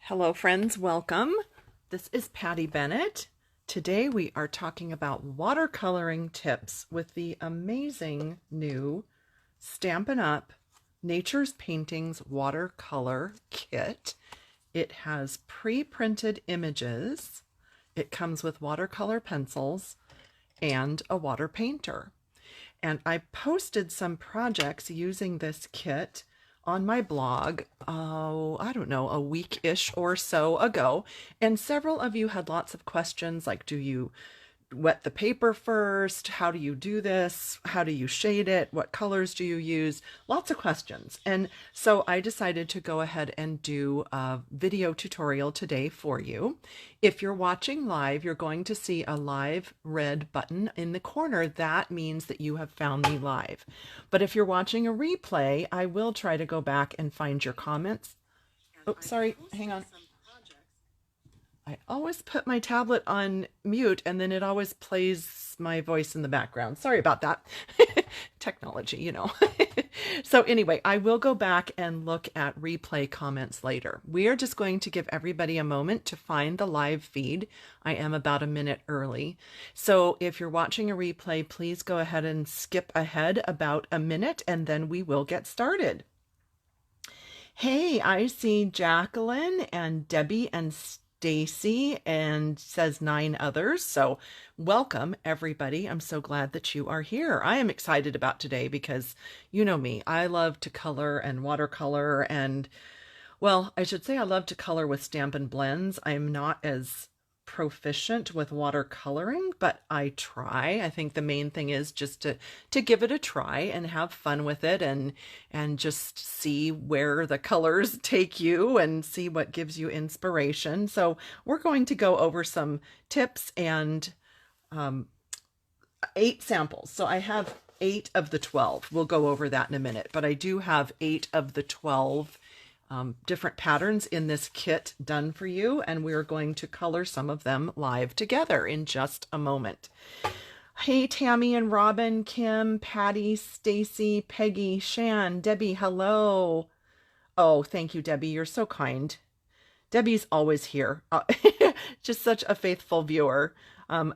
Hello friends, welcome. This is Patty Bennett. Today we are talking about watercoloring tips with the amazing new Stampin' Up! Nature's Paintings Watercolor Kit. It has pre-printed images. It comes with watercolor pencils and a water painter. And I posted some projects using this kit on my blog, I don't know, a week-ish or so ago. And several of you had lots of questions like, do you wet the paper first? How do you do this? How do you shade it? What colors do you use? Lots of questions. And so I decided to go ahead and do a video tutorial today for you. If you're watching live, you're going to see a live red button in the corner. That means that you have found me live. But if you're watching a replay, I will try to go back and find your comments. Oh, sorry, hang on. I always put my tablet on mute and then it always plays my voice in the background. Sorry about that. Technology, you know. So anyway, I will go back and look at replay comments later. We are just going to give everybody a moment to find the live feed. I am about a minute early. So if you're watching a replay, please go ahead and skip ahead about a minute and then we will get started. Hey, I see Jacqueline and Debbie and Stacy and says 9 others. So welcome everybody. I'm so glad that you are here. I am excited about today because you know me, I love to color and watercolor and, well, I should say I love to color with Stampin' Blends. I'm not as proficient with watercoloring, but I try. I think the main thing is just to give it a try and have fun with it and just see where the colors take you and see what gives you inspiration. So we're going to go over some tips and 8 samples. So I have 8 of the 12. We'll go over that in a minute, but I do have 8 of the 12 different patterns in this kit done for you, and we're going to color some of them live together in just a moment. Hey, Tammy and Robin, Kim, Patty, Stacy, Peggy, Shan, Debbie, hello. Oh, thank you, Debbie. You're so kind. Debbie's always here. Just such a faithful viewer.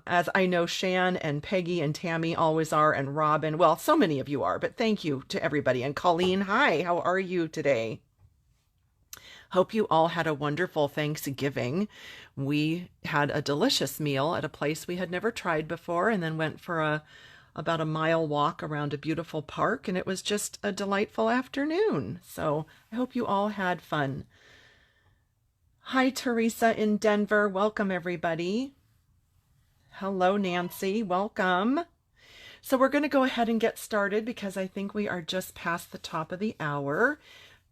As I know Shan and Peggy and Tammy always are, and Robin. Well, so many of you are, but thank you to everybody. And Colleen, hi, how are you today? Hope you all had a wonderful Thanksgiving. We had a delicious meal at a place we had never tried before and then went for about a mile walk around a beautiful park, and it was just a delightful afternoon. So I hope you all had fun. Hi, Teresa in Denver. Welcome, everybody. Hello, Nancy. Welcome. So we're going to go ahead and get started because I think we are just past the top of the hour.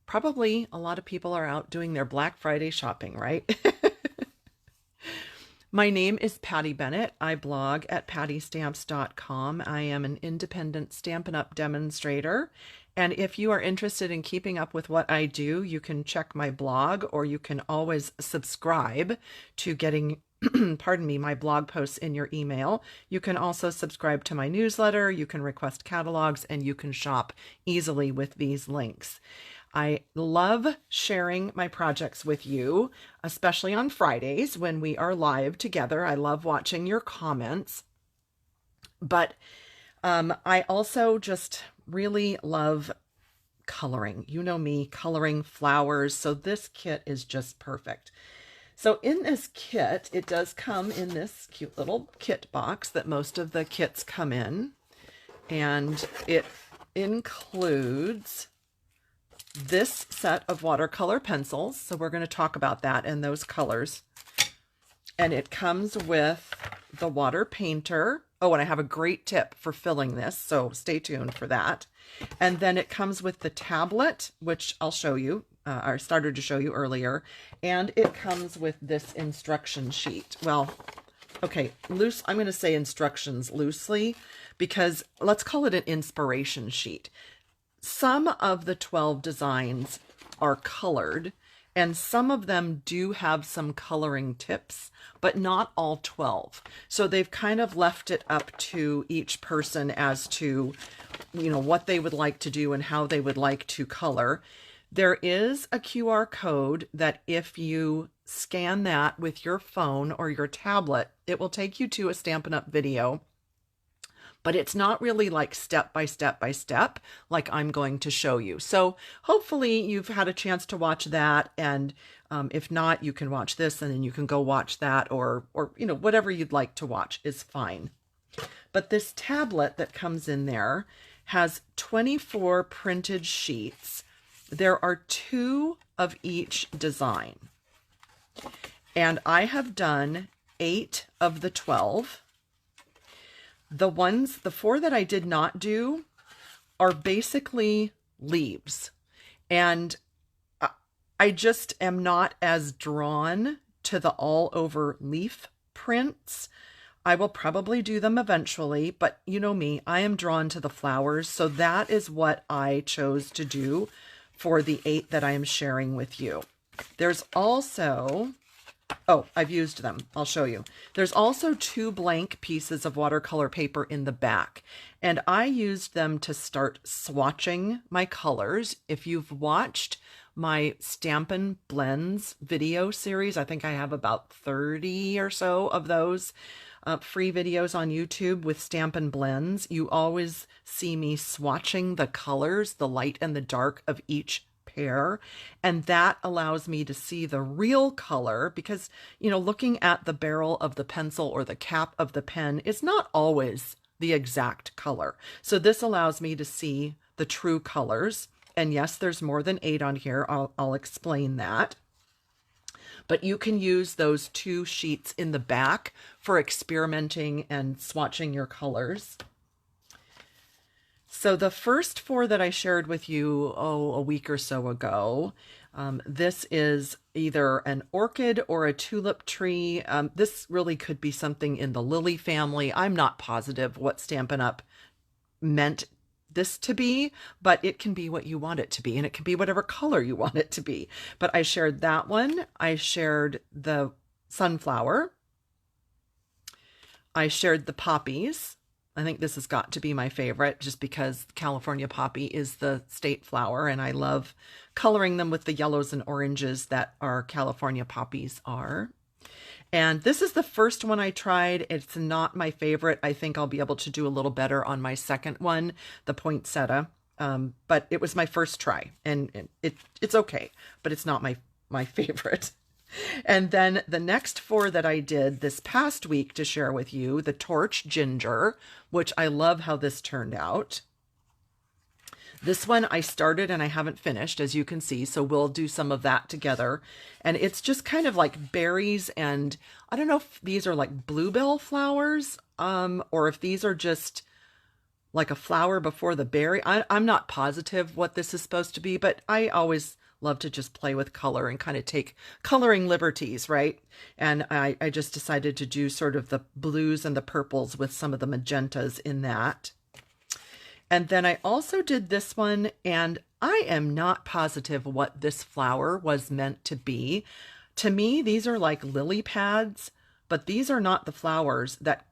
Probably a lot of people are out doing their Black Friday shopping, right? My name is Patty Bennett. I blog at pattystamps.com. I am an independent Stampin' Up! Demonstrator. And if you are interested in keeping up with what I do, you can check my blog, or you can always subscribe to getting pardon me, my blog posts in your email. You can also subscribe to my newsletter, you can request catalogs, and you can shop easily with these links. I love sharing my projects with you, especially on Fridays when we are live together. I love watching your comments, but I also just really love coloring. You know me, coloring flowers, so this kit is just perfect. So in this kit, it does come in this cute little kit box that most of the kits come in, and it includes this set of watercolor pencils. So we're going to talk about that and those colors. And it comes with the water painter. Oh, and I have a great tip for filling this, so stay tuned for that. And then it comes with the tablet, which I'll show you. I started to show you earlier, and it comes with this instruction sheet. Well, okay, I'm going to say instructions loosely because let's call it an inspiration sheet. Some of the 12 designs are colored, and some of them do have some coloring tips, but not all 12. So they've kind of left it up to each person as to, you know, what they would like to do and how they would like to color. There is a QR code that if you scan that with your phone or your tablet, it will take you to a Stampin' Up! Video. But it's not really like step by step by step like I'm going to show you. So hopefully you've had a chance to watch that, and if not, you can watch this and then you can go watch that, or you know, whatever you'd like to watch is fine. But this tablet that comes in there has 24 printed sheets. There are 2 of each design. And I have done 8 of the 12. The 4 that I did not do are basically leaves. And I just am not as drawn to the all over leaf prints. I will probably do them eventually, but you know me, I am drawn to the flowers. So that is what I chose to do for the 8 that I am sharing with you. There's also, oh, I've used them. I'll show you. There's also 2 blank pieces of watercolor paper in the back, and I used them to start swatching my colors. If you've watched my Stampin' Blends video series, I think I have about 30 or so of those free videos on YouTube with Stampin' Blends. You always see me swatching the colors, the light and the dark of each pair, and that allows me to see the real color, because you know, looking at the barrel of the pencil or the cap of the pen is not always the exact color. So this allows me to see the true colors. And yes, there's more than 8 on here. I'll explain that. But you can use those 2 sheets in the back for experimenting and swatching your colors. So the first 4 that I shared with you, a week or so ago, this is either an orchid or a tulip tree. This really could be something in the lily family. I'm not positive what Stampin' Up! Meant this to be, but it can be what you want it to be, and it can be whatever color you want it to be. But I shared that one. I shared the sunflower. I shared the poppies. I think this has got to be my favorite, just because California poppy is the state flower, and I love coloring them with the yellows and oranges that our California poppies are. And this is the first one I tried. It's not my favorite. I think I'll be able to do a little better on my second one, the poinsettia. But it was my first try, and it's okay, but it's not my favorite. And then the next 4 that I did this past week to share with you, the torch ginger, which I love how this turned out. This one I started and I haven't finished, as you can see, so we'll do some of that together. And it's just kind of like berries, and I don't know if these are like bluebell flowers, or if these are just like a flower before the berry. I'm not positive what this is supposed to be, but I always love to just play with color and kind of take coloring liberties, right? And I just decided to do sort of the blues and the purples with some of the magentas in that. And then I also did this one, and I am not positive what this flower was meant to be. To me, these are like lily pads, but these are not the flowers that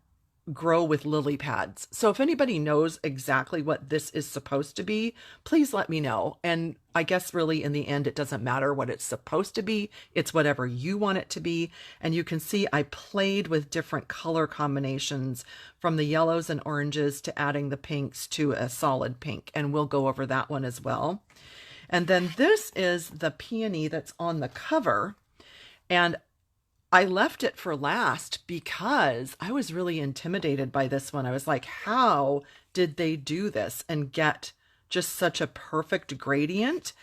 grow with lily pads. So if anybody knows exactly what this is supposed to be, please let me know. And I guess really in the end, it doesn't matter what it's supposed to be. It's whatever you want it to be. And you can see I played with different color combinations, from the yellows and oranges to adding the pinks to a solid pink. And we'll go over that one as well. And then this is the peony that's on the cover. And I left it for last because I was really intimidated by this one. I was like, how did they do this and get just such a perfect gradient?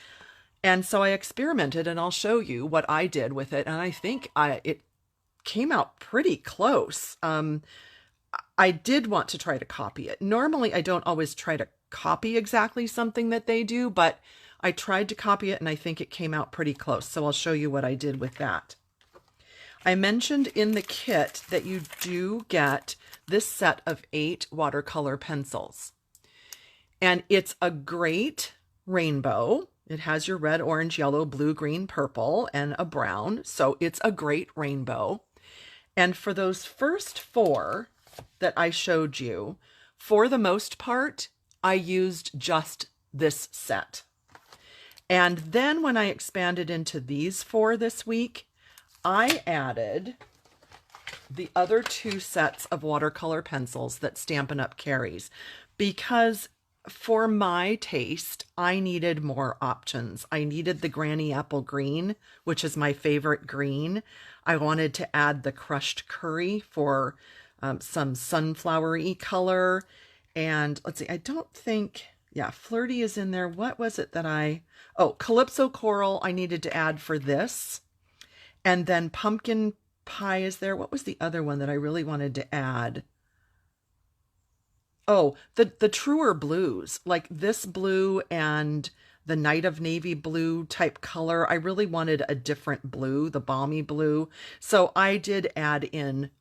And so I experimented, and I'll show you what I did with it. And I think it came out pretty close. I did want to try to copy it. Normally, I don't always try to copy exactly something that they do, but I tried to copy it, and I think it came out pretty close. So I'll show you what I did with that. I mentioned in the kit that you do get this set of 8 watercolor pencils. And it's a great rainbow. It has your red, orange, yellow, blue, green, purple, and a brown. So it's a great rainbow. And for those first 4 that I showed you, for the most part, I used just this set. And then when I expanded into these 4 this week, I added the other 2 sets of watercolor pencils that Stampin' Up! Carries, because for my taste, I needed more options. I needed the Granny Apple Green, which is my favorite green. I wanted to add the Crushed Curry for some sunflowery color. And let's see, I don't think, yeah, Flirty is in there. What was it that oh, Calypso Coral I needed to add for this. And then Pumpkin Pie is there. What was the other one that I really wanted to add? Oh, the truer blues, like this blue and the Night of Navy blue type color. I really wanted a different blue, the balmy blue. So I did add in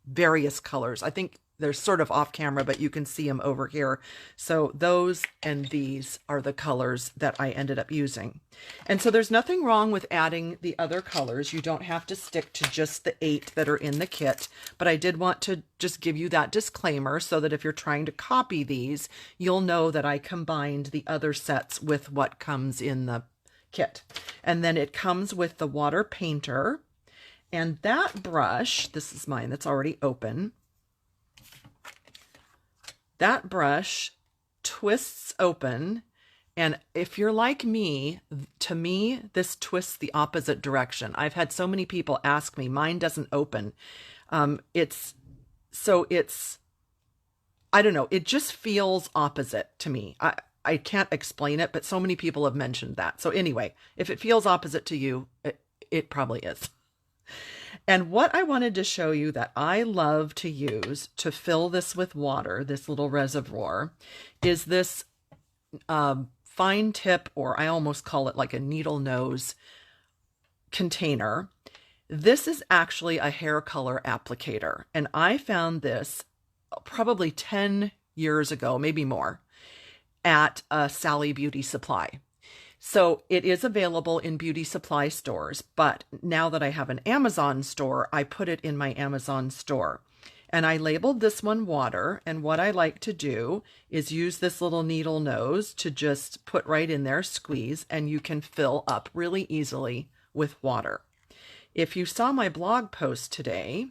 various colors. I think they're sort of off camera, but you can see them over here. So those and these are the colors that I ended up using. And so there's nothing wrong with adding the other colors. You don't have to stick to just the 8 that are in the kit, but I did want to just give you that disclaimer so that if you're trying to copy these, you'll know that I combined the other sets with what comes in the kit. And then it comes with the water painter, and that brush, this is mine that's already open. That brush twists open, and if you're like me, to me, this twists the opposite direction. I've had so many people ask me, mine doesn't open. I don't know, it just feels opposite to me. I can't explain it, but so many people have mentioned that. So anyway, if it feels opposite to you, it probably is. And what I wanted to show you that I love to use to fill this with water, this little reservoir, is this fine tip, or I almost call it like a needle nose container. This is actually a hair color applicator, and I found this probably 10 years ago, maybe more, at Sally Beauty Supply. So it is available in beauty supply stores, but now that I have an Amazon store, I put it in my Amazon store. And I labeled this one water, and what I like to do is use this little needle nose to just put right in there, squeeze, and you can fill up really easily with water. If you saw my blog post today,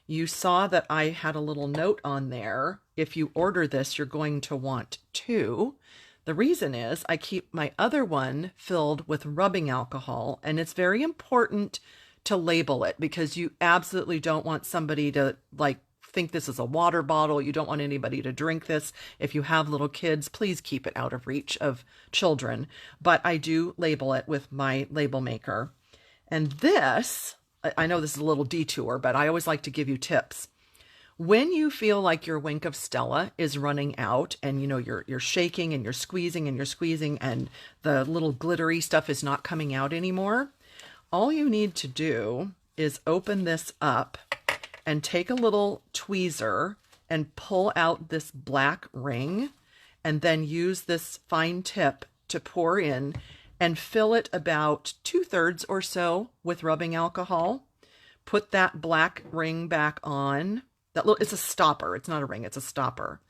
you saw that I had a little note on there. If you order this, you're going to want 2. The reason is I keep my other one filled with rubbing alcohol, and it's very important to label it because you absolutely don't want somebody to think this is a water bottle. You don't want anybody to drink this. If you have little kids, please keep it out of reach of children. But I do label it with my label maker. And this, I know this is a little detour, but I always like to give you tips. When you feel like your Wink of Stella is running out and you're shaking and you're squeezing and the little glittery stuff is not coming out anymore, all you need to do is open this up and take a little tweezer and pull out this black ring, and then use this fine tip to pour in and fill it about 2/3 or so with rubbing alcohol. Put that black ring back on. It's a stopper. It's not a ring. It's a stopper.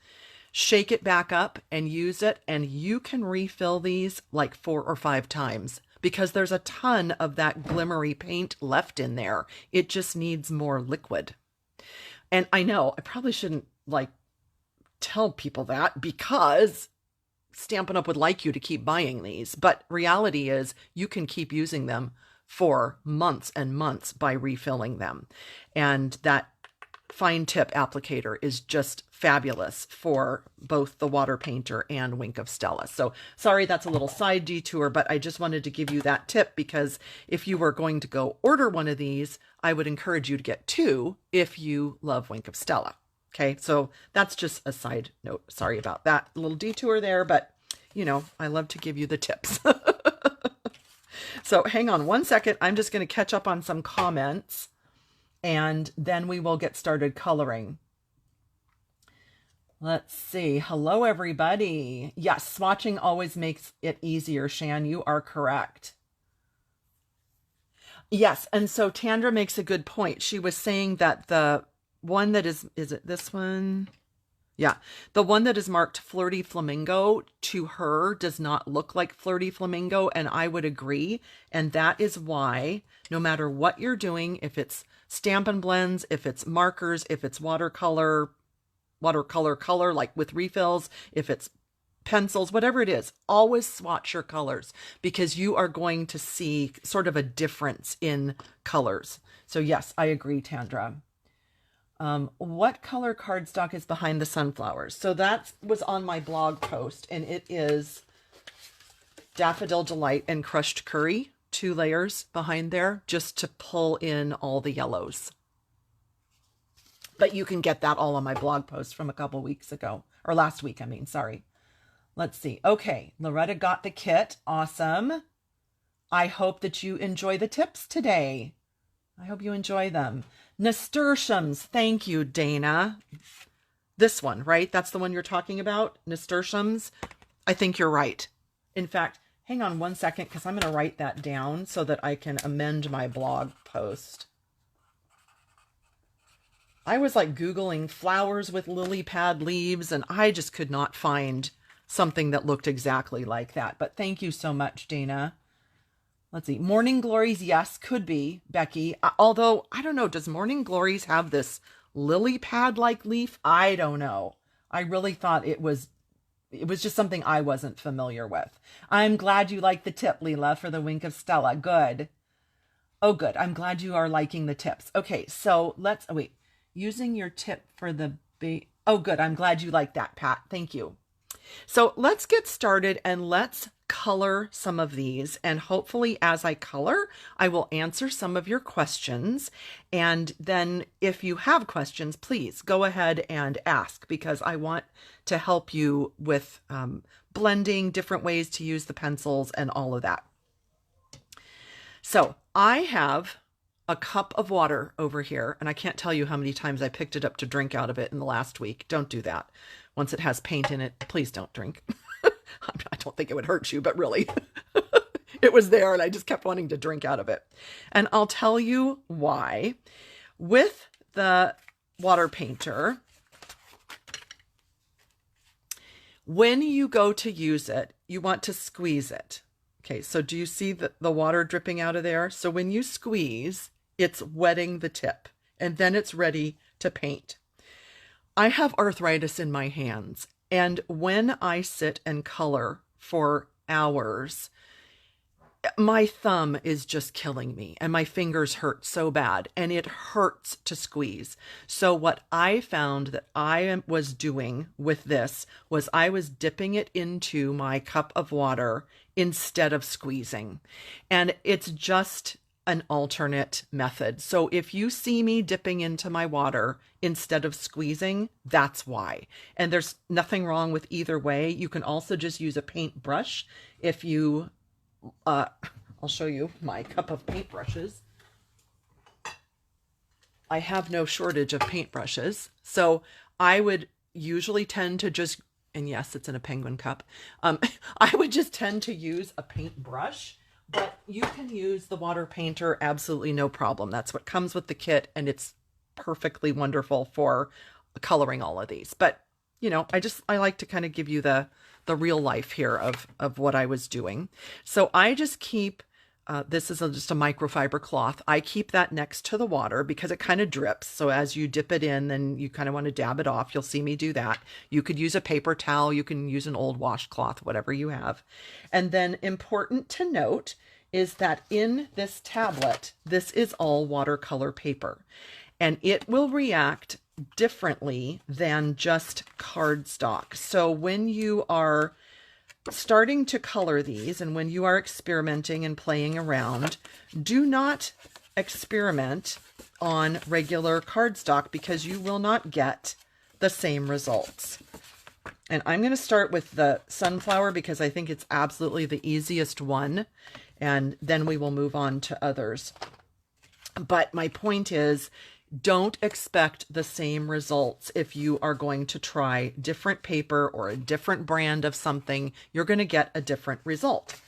Shake it back up and use it. And you can refill these like 4 or 5 times because there's a ton of that glimmery paint left in there. It just needs more liquid. And I know I probably shouldn't tell people that because Stampin' Up! Would like you to keep buying these. But reality is you can keep using them for months and months by refilling them. And that fine tip applicator is just fabulous for both the water painter and Wink of Stella. So sorry, that's a little side detour, but I just wanted to give you that tip because if you were going to go order one of these, I would encourage you to get 2 if you love Wink of Stella. Okay, so that's just a side note. Sorry about that little detour there, but I love to give you the tips. So hang on one second. I'm just going to catch up on some comments, and then we will get started coloring. Let's see. Hello, everybody. Yes, swatching always makes it easier, Shan. You are correct. Yes, and so Tandra makes a good point. She was saying that the one that is it this one? Yeah. The one that is marked Flirty Flamingo to her does not look like Flirty Flamingo, and I would agree. And that is why no matter what you're doing, if it's Stampin' Blends, if it's markers, if it's watercolor color, like with refills, if it's pencils, whatever it is, always swatch your colors because you are going to see sort of a difference in colors. So yes, I agree, Tandra. What color cardstock is behind the sunflowers? So that was on my blog post, and it is Daffodil Delight and Crushed Curry, 2 layers behind there, just to pull in all the yellows. But you can get that all on my blog post from a couple weeks ago, or last week, I mean, sorry. Let's see. Okay, Loretta got the kit. Awesome. I hope that you enjoy the tips today. I hope you enjoy them. Nasturtiums. Thank you, Dana. This one, right? That's the one you're talking about? Nasturtiums? I think you're right. In fact, hang on one second because I'm going to write that down so that I can amend my blog post. I was like Googling flowers with lily pad leaves, and I just could not find something that looked exactly like that. But thank you so much, Dana. Let's see. Morning Glories, yes, could be, Becky. Although, I don't know, does Morning Glories have this lily pad-like leaf? I don't know. I really thought it was just something I wasn't familiar with. I'm glad you like the tip, Leela, for the Wink of Stella. Good. Oh, good. I'm glad you are liking the tips. Okay, so let's, oh, wait. Using your tip for the, oh, good. I'm glad you like that, Pat. Thank you. So let's get started and let's color some of these. And hopefully as I color, I will answer some of your questions. And then if you have questions, please go ahead and ask because I want to help you with blending, different ways to use the pencils and all of that. So I have a cup of water over here, and I can't tell you how many times I picked it up to drink out of it in the last week. Don't do that. Once it has paint in it, please don't drink. I don't think it would hurt you, but really, it was there and I just kept wanting to drink out of it. And I'll tell you why. With the water painter, when you go to use it, you want to squeeze it. Okay, so do you see the water dripping out of there? So when you squeeze, it's wetting the tip and then it's ready to paint. I have arthritis in my hands, and when I sit and color for hours, my thumb is just killing me and my fingers hurt so bad and it hurts to squeeze. So what I found that I was doing with this was I was dipping it into my cup of water instead of squeezing. And it's just an alternate method. So if you see me dipping into my water instead of squeezing, that's why. And there's nothing wrong with either way. You can also just use a paint brush if you I'll show you my cup of paintbrushes. I have no shortage of paintbrushes. So I would usually tend to just, and yes, it's in a penguin cup. I would just tend to use a paintbrush, but you can use the water painter absolutely no problem. That's what comes with the kit, and it's perfectly wonderful for coloring all of these. But, you know, I like to kind of give you the real life here of what I was doing. So I just keep, this is just a microfiber cloth. I keep that next to the water because it kind of drips. So as you dip it in, then you kind of want to dab it off. You'll see me do that. You could use a paper towel. You can use an old washcloth, whatever you have. And then important to note is that in this tablet, this is all watercolor paper, and it will react differently than just cardstock. So when you are starting to color these and when you are experimenting and playing around, do not experiment on regular cardstock because you will not get the same results. And I'm going to start with the sunflower because I think it's absolutely the easiest one, and then we will move on to others. But my point is, don't expect the same results if you are going to try different paper or a different brand of something. You're going to get a different result.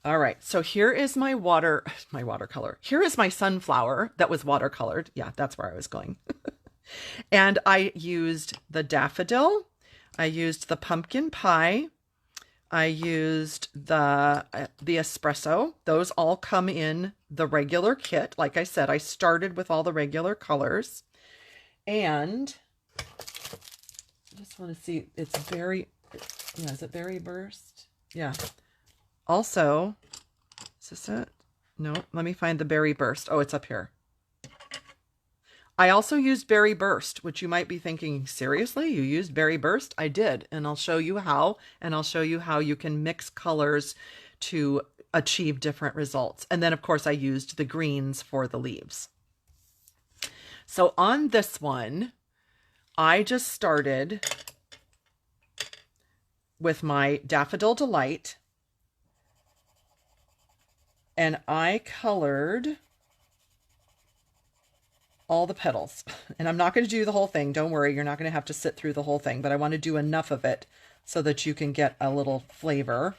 All right, so here is my watercolor. Here is my sunflower that was watercolored. Yeah, that's where I was going. And I used the daffodil. I used the pumpkin pie. I used the espresso. Those all come in the regular kit. Like I said, I started with all the regular colors. And I just want to see, it's very, yeah, is it Berry Burst? Yeah. Also, is this it? No, let me find the Berry Burst. Oh, it's up here. I also used Berry Burst, which you might be thinking, seriously, you used Berry Burst? I did, and I'll show you how, and I'll show you how you can mix colors to achieve different results. And then, of course, I used the greens for the leaves. So on this one, I just started with my Daffodil Delight, and I colored all the petals. And I'm not going to do the whole thing. Don't worry, you're not going to have to sit through the whole thing, but I want to do enough of it so that you can get a little flavor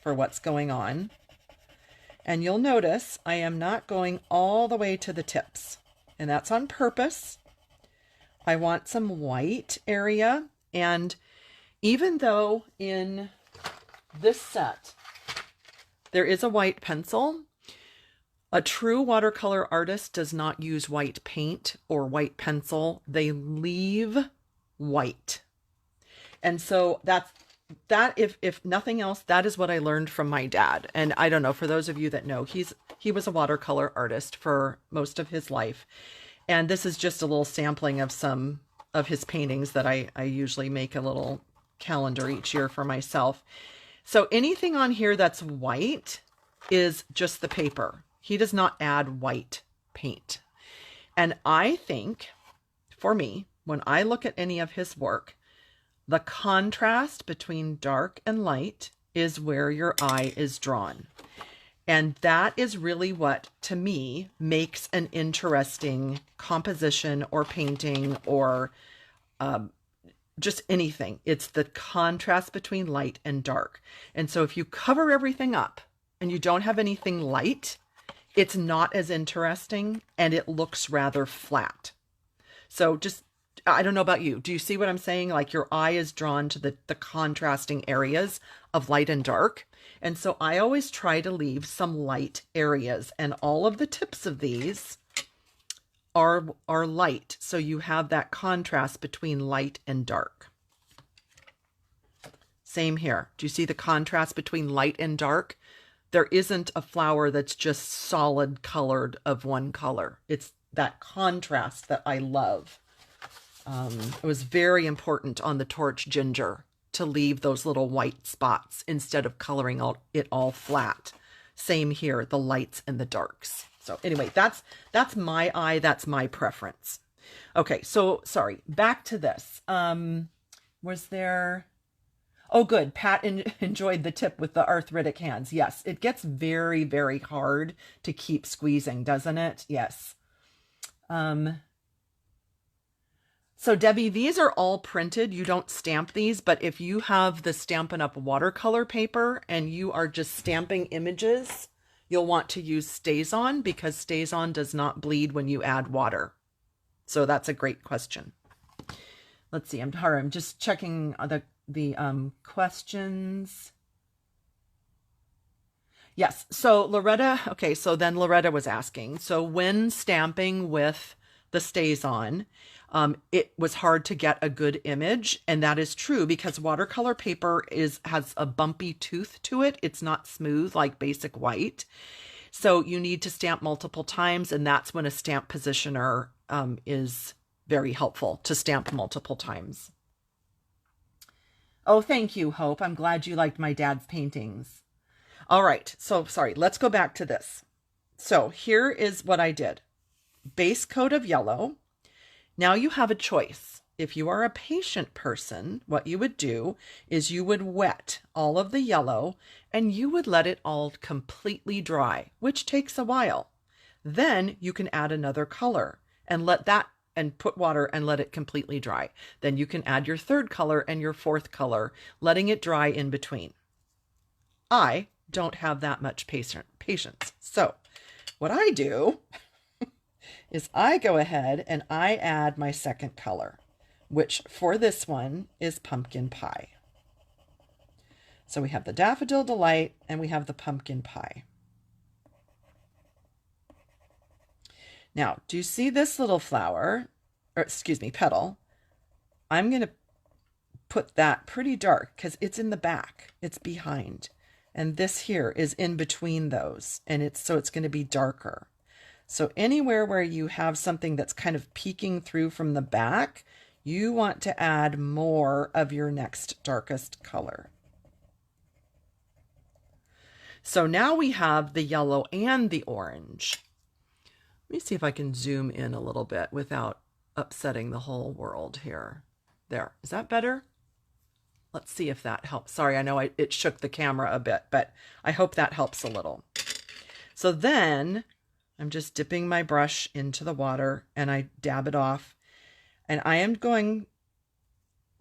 for what's going on. And you'll notice I am not going all the way to the tips, and that's on purpose. I want some white area, and even though in this set there is a white pencil, a true watercolor artist does not use white paint or white pencil. They leave white. And so that if nothing else, that is what I learned from my dad. And I don't know, for those of you that know, he was a watercolor artist for most of his life. And this is just a little sampling of some of his paintings that I usually make a little calendar each year for myself. So anything on here that's white is just the paper. He does not add white paint. And I think, for me, when I look at any of his work, the contrast between dark and light is where your eye is drawn. And that is really what, to me, makes an interesting composition or painting or just anything. It's the contrast between light and dark. And so if you cover everything up and you don't have anything light, it's not as interesting and it looks rather flat. So just, I don't know about you. Do you see what I'm saying? Like your eye is drawn to the contrasting areas of light and dark. And so I always try to leave some light areas, and all of the tips of these are light. So you have that contrast between light and dark. Same here. Do you see the contrast between light and dark? There isn't a flower that's just solid colored of one color. It's that contrast that I love. It was very important on the Torch Ginger to leave those little white spots instead of coloring it all flat. Same here, the lights and the darks. So anyway, that's my eye, that's my preference. Okay, so sorry, back to this. Was there... Oh, good. Pat enjoyed the tip with the arthritic hands. Yes, it gets very, very hard to keep squeezing, doesn't it? Yes. So Debbie, these are all printed. You don't stamp these, but if you have the Stampin' Up watercolor paper and you are just stamping images, you'll want to use StazOn because StazOn does not bleed when you add water. So that's a great question. Let's see. I'm just checking the questions. Yes. So Loretta, okay. So then Loretta was asking, so when stamping with the StazOn, it was hard to get a good image. And that is true because watercolor paper has a bumpy tooth to it. It's not smooth like basic white. So you need to stamp multiple times. And that's when a stamp positioner is very helpful to stamp multiple times. Oh, thank you, Hope. I'm glad you liked my dad's paintings. All right. So sorry, let's go back to this. So here is what I did. Base coat of yellow. Now you have a choice. If you are a patient person, what you would do is you would wet all of the yellow and you would let it all completely dry, which takes a while. Then you can add another color and put water and let it completely dry. Then you can add your third color and your fourth color, letting it dry in between. I don't have that much patience. So what I do is I go ahead and I add my second color, which for this one is pumpkin pie. So we have the Daffodil Delight and we have the pumpkin pie. Now, do you see this little flower, or excuse me, petal? I'm going to put that pretty dark because it's in the back, it's behind. And this here is in between those, and it's going to be darker. So anywhere where you have something that's kind of peeking through from the back, you want to add more of your next darkest color. So now we have the yellow and the orange. Let me see if I can zoom in a little bit without upsetting the whole world here. There, is that better? Let's see if that helps. Sorry, I know it shook the camera a bit, but I hope that helps a little. So then I'm just dipping my brush into the water and I dab it off. And I am going,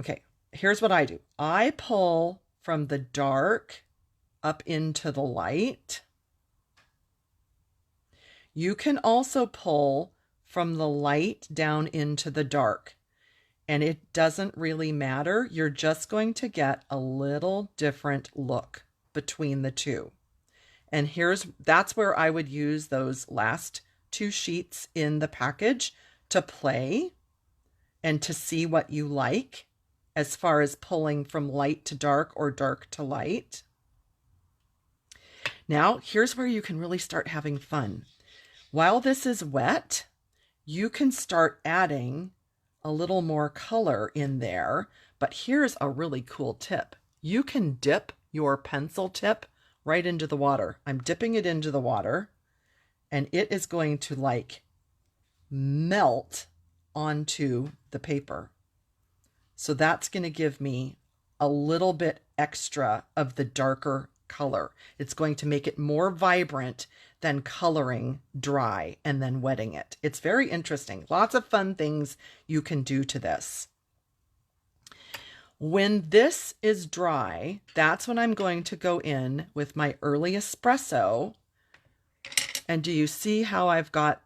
okay, here's what I do. I pull from the dark up into the light. You can also pull from the light down into the dark. And it doesn't really matter. You're just going to get a little different look between the two. And that's where I would use those last two sheets in the package to play and to see what you like as far as pulling from light to dark or dark to light. Now, here's where you can really start having fun. While this is wet, you can start adding a little more color in there, but here's a really cool tip. You can dip your pencil tip right into the water. I'm dipping it into the water and it is going to like melt onto the paper. So that's going to give me a little bit extra of the darker color. It's going to make it more vibrant than coloring dry and then wetting it. It's very interesting. Lots of fun things you can do to this. When this is dry, that's when I'm going to go in with my early espresso. And do you see how I've got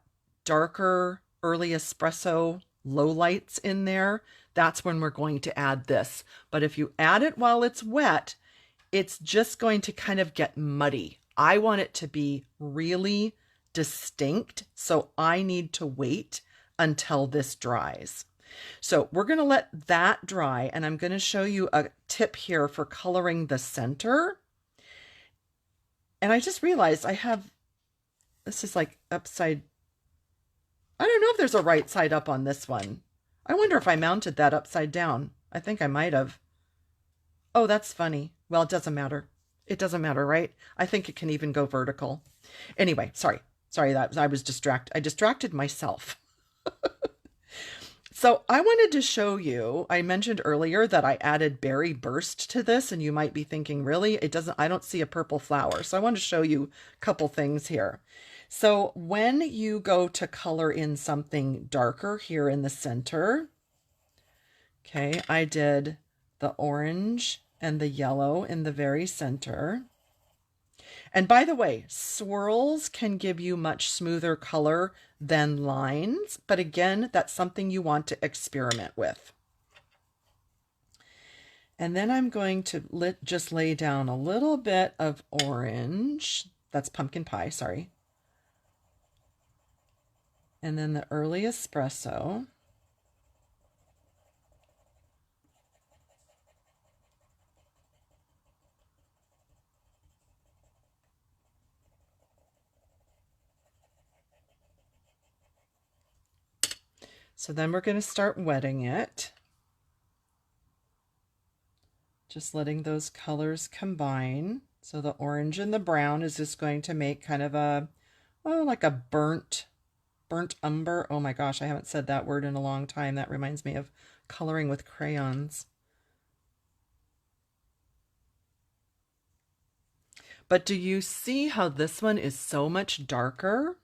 darker early espresso lowlights in there? That's when we're going to add this. But if you add it while it's wet, it's just going to kind of get muddy. I want it to be really distinct, so I need to wait until this dries. So we're going to let that dry, and I'm going to show you a tip here for coloring the center. And I just realized this is like upside. I don't know if there's a right side up on this one. I wonder if I mounted that upside down. I think I might have. Oh, that's funny. Well, it doesn't matter. It doesn't matter, right? I think it can even go vertical. Anyway, sorry that I was distracted. I distracted myself. So I wanted to show you, I mentioned earlier that I added Berry Burst to this, and you might be thinking, really? I don't see a purple flower. So I want to show you a couple things here. So when you go to color in something darker here in the center, okay, I did the orange and the yellow in the very center. And by the way, swirls can give you much smoother color than lines, but again, that's something you want to experiment with. And then I'm going to just lay down a little bit of orange. That's pumpkin pie, sorry. And then the early espresso. So then we're going to start wetting it. Just letting those colors combine. So the orange and the brown is just going to make kind of a, oh, like a burnt umber. Oh my gosh, I haven't said that word in a long time. That reminds me of coloring with crayons. But do you see how this one is so much darker?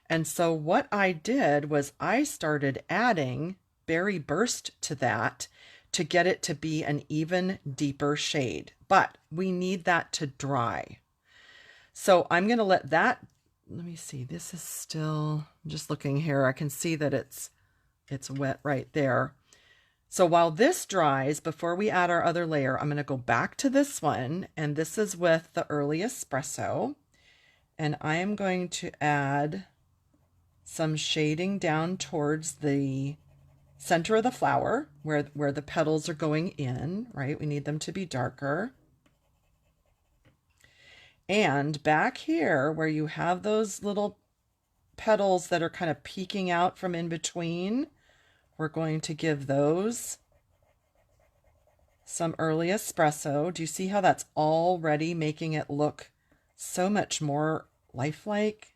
And so what I did was I started adding Berry Burst to that to get it to be an even deeper shade. But we need that to dry. So I'm going to let that let me see, this is still, I'm just looking here. I can see that it's wet right there. So while this dries, before we add our other layer, I'm going to go back to this one, and this is with the early espresso, and I am going to add some shading down towards the center of the flower where the petals are going in, right? We need them to be darker. And back here where you have those little petals that are kind of peeking out from in between, we're going to give those some early espresso. Do you see how that's already making it look so much more lifelike,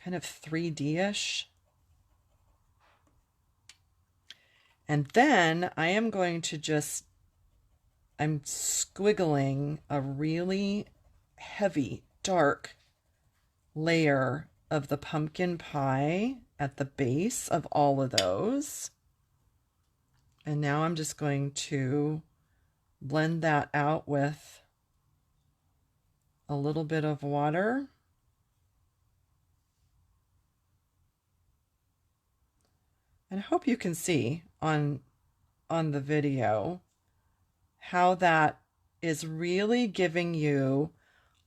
kind of 3D-ish? And then I am going to I'm squiggling a really heavy, dark layer of the pumpkin pie at the base of all of those. And now I'm just going to blend that out with a little bit of water. And I hope you can see on the video how that is really giving you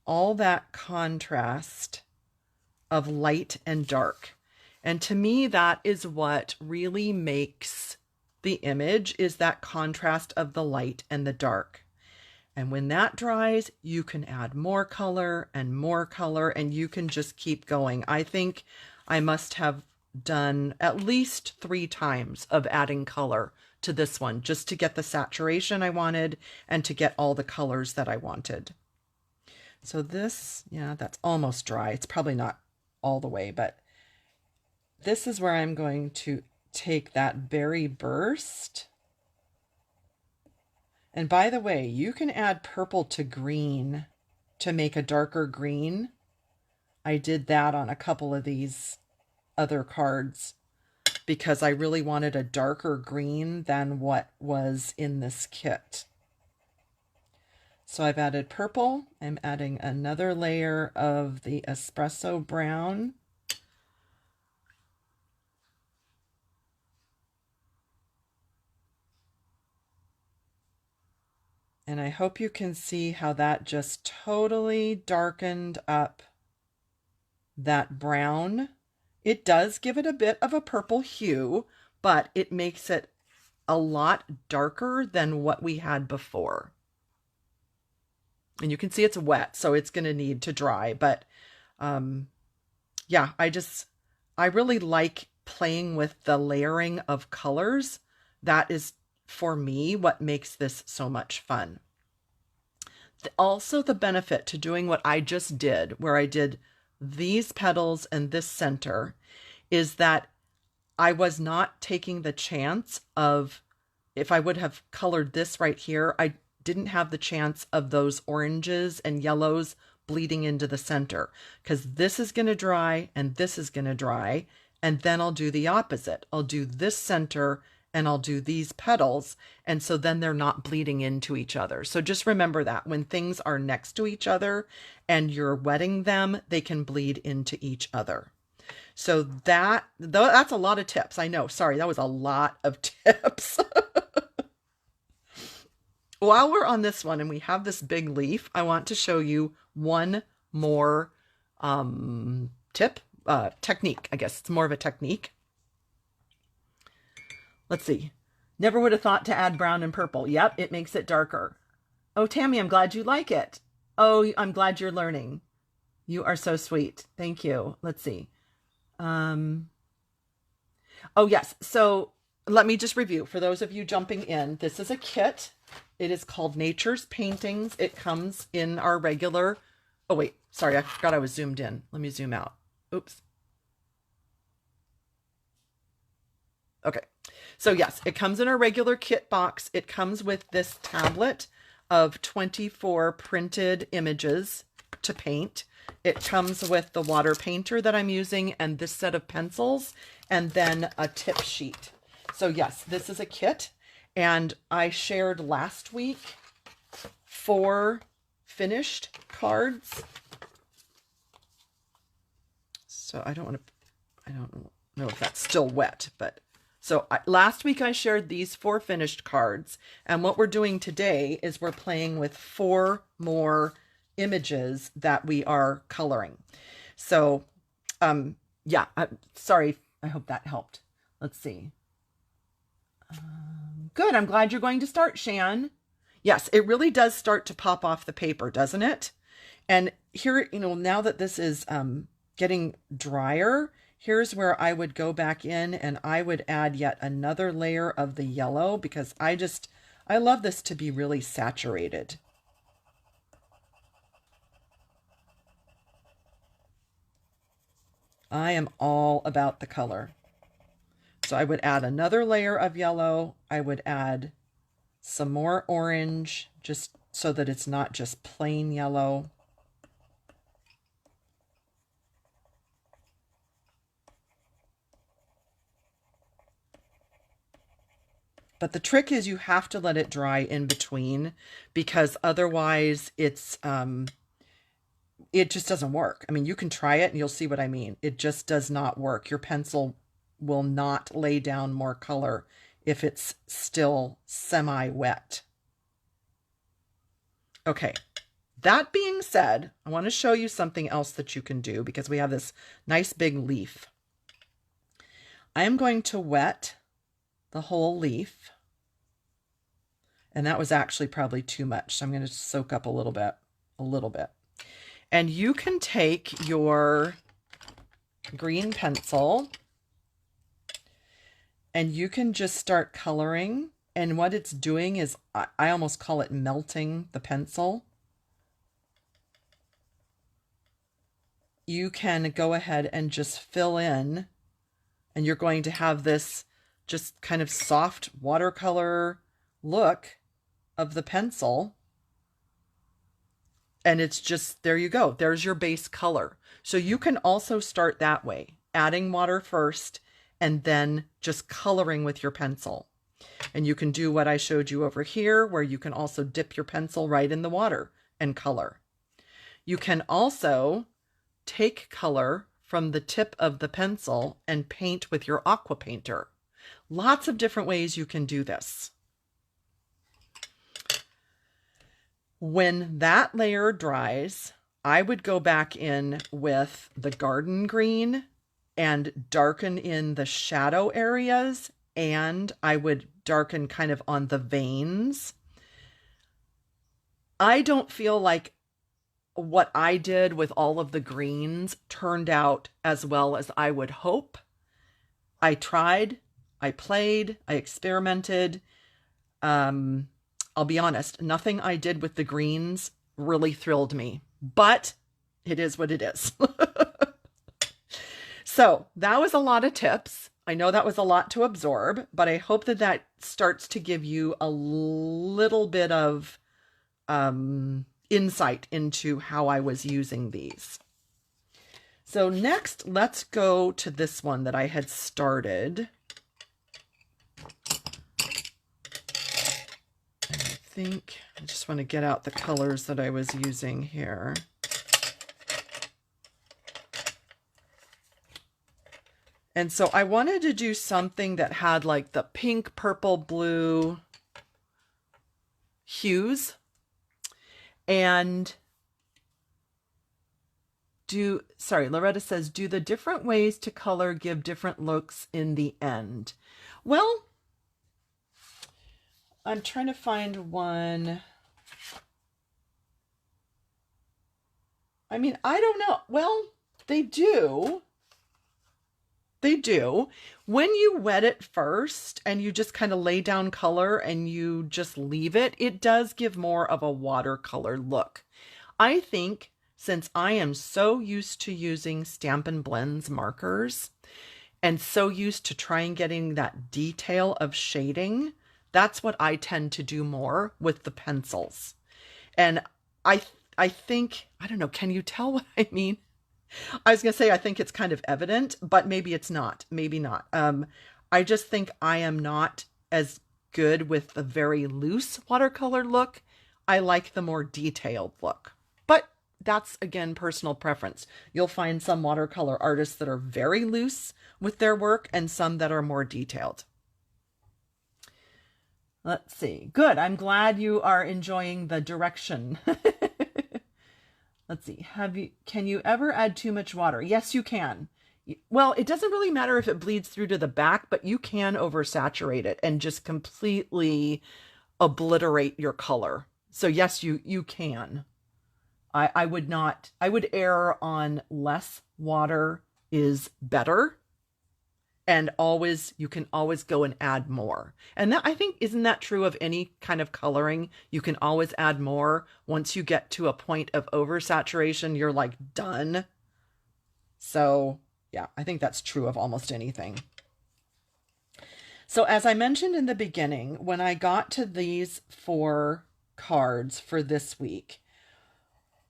all that contrast of light and dark. And to me, that is what really makes the image, is that contrast of the light and the dark. And when that dries, you can add more color, and you can just keep going. I think I must have done at least 3 times of adding color to this one just to get the saturation I wanted and to get all the colors that I wanted. So this, yeah, that's almost dry. It's probably not all the way, but this is where I'm going to take that berry burst. And by the way, you can add purple to green to make a darker green. I did that on a couple of these other cards because I really wanted a darker green than what was in this kit. So I've added purple. I'm adding another layer of the espresso brown. And I hope you can see how that just totally darkened up that brown. It does give it a bit of a purple hue, but it makes it a lot darker than what we had before. And you can see it's wet, so it's going to need to dry. But yeah, I really like playing with the layering of colors. That is, for me, what makes this so much fun. Also, the benefit to doing what I just did, where I did these petals and this center, is that I was not taking the chance of, if I would have colored this right here, I didn't have the chance of those oranges and yellows bleeding into the center, because this is going to dry and this is going to dry, and then I'll do the opposite. I'll do this center and I'll do these petals, and so then they're not bleeding into each other. So just remember that when things are next to each other and you're wetting them, they can bleed into each other. So that's a lot of tips. I know, sorry, that was a lot of tips. While we're on this one and we have this big leaf, I want to show you one more technique. I guess it's more of a technique. Let's see. Never would have thought to add brown and purple. Yep, it makes it darker. Oh, Tammy, I'm glad you like it. Oh, I'm glad you're learning. You are so sweet. Thank you. Let's see. Oh, yes. So let me just review. For those of you jumping in, this is a kit. It is called Nature's Paintings. It comes in our regular... Oh, wait. Sorry, I forgot I was zoomed in. Let me zoom out. Oops. Okay. So yes, it comes in our regular kit box. It comes with this tablet of 24 printed images to paint. It comes with the water painter that I'm using and this set of pencils, and then a tip sheet. So yes, this is a kit. And I shared last week 4 finished cards So I don't know if that's still wet, but so last week I shared these 4 finished cards, and what we're doing today is we're playing with 4 more images that we are coloring. So, yeah, sorry, I hope that helped. Let's see. Good, I'm glad you're going to start, Shan. Yes, it really does start to pop off the paper, doesn't it? And here, now that this is getting drier, here's where I would go back in and I would add yet another layer of the yellow, because I love this to be really saturated. I am all about the color. So I would add another layer of yellow. I would add some more orange, just so that it's not just plain yellow. But the trick is you have to let it dry in between, because otherwise it just doesn't work. I mean, you can try it and you'll see what I mean. It just does not work. Your pencil will not lay down more color if it's still semi-wet. Okay, that being said, I want to show you something else that you can do, because we have this nice big leaf. I am going to wet the whole leaf. And that was actually probably too much. So I'm going to soak up a little bit. And you can take your green pencil and you can just start coloring. And what it's doing is, I almost call it melting the pencil. You can go ahead and just fill in, and you're going to have this just kind of soft watercolor look of the pencil. And it's just, there you go. There's your base color. So you can also start that way, adding water first and then just coloring with your pencil. And you can do what I showed you over here, where you can also dip your pencil right in the water and color. You can also take color from the tip of the pencil and paint with your aqua painter. Lots of different ways you can do this. When that layer dries, I would go back in with the garden green and darken in the shadow areas, and I would darken kind of on the veins. I don't feel like what I did with all of the greens turned out as well as I would hope. I tried, I played, I experimented. I'll be honest, nothing I did with the greens really thrilled me, but it is what it is. So that was a lot of tips. I know that was a lot to absorb, but I hope that that starts to give you a little bit of insight into how I was using these. So next, let's go to this one that I had started. I just want to get out the colors that I was using here. And so I wanted to do something that had like the pink, purple, blue hues, and Loretta says, do the different ways to color give different looks in the end? Well, I'm trying to find one. I mean, I don't know. Well, they do. They do. When you wet it first and you just kind of lay down color and you just leave it, it does give more of a watercolor look. I think since I am so used to using Stampin' Blends markers and so used to trying getting that detail of shading, that's what I tend to do more with the pencils. And I think, I don't know, can you tell what I mean? I was going to say, I think it's kind of evident, but maybe it's not. Maybe not. I just think I am not as good with the very loose watercolor look. I like the more detailed look. But that's again personal preference. You'll find some watercolor artists that are very loose with their work and some that are more detailed. Let's see. Good. I'm glad you are enjoying the direction. Let's see. Can you ever add too much water? Yes, you can. Well, it doesn't really matter if it bleeds through to the back, but you can oversaturate it and just completely obliterate your color. So yes, you can. I would err on less water is better. And you can always go and add more. And that, I think, isn't that true of any kind of coloring? You can always add more. Once you get to a point of oversaturation, you're like done. So yeah, I think that's true of almost anything. So as I mentioned in the beginning, when I got to these 4 cards for this week,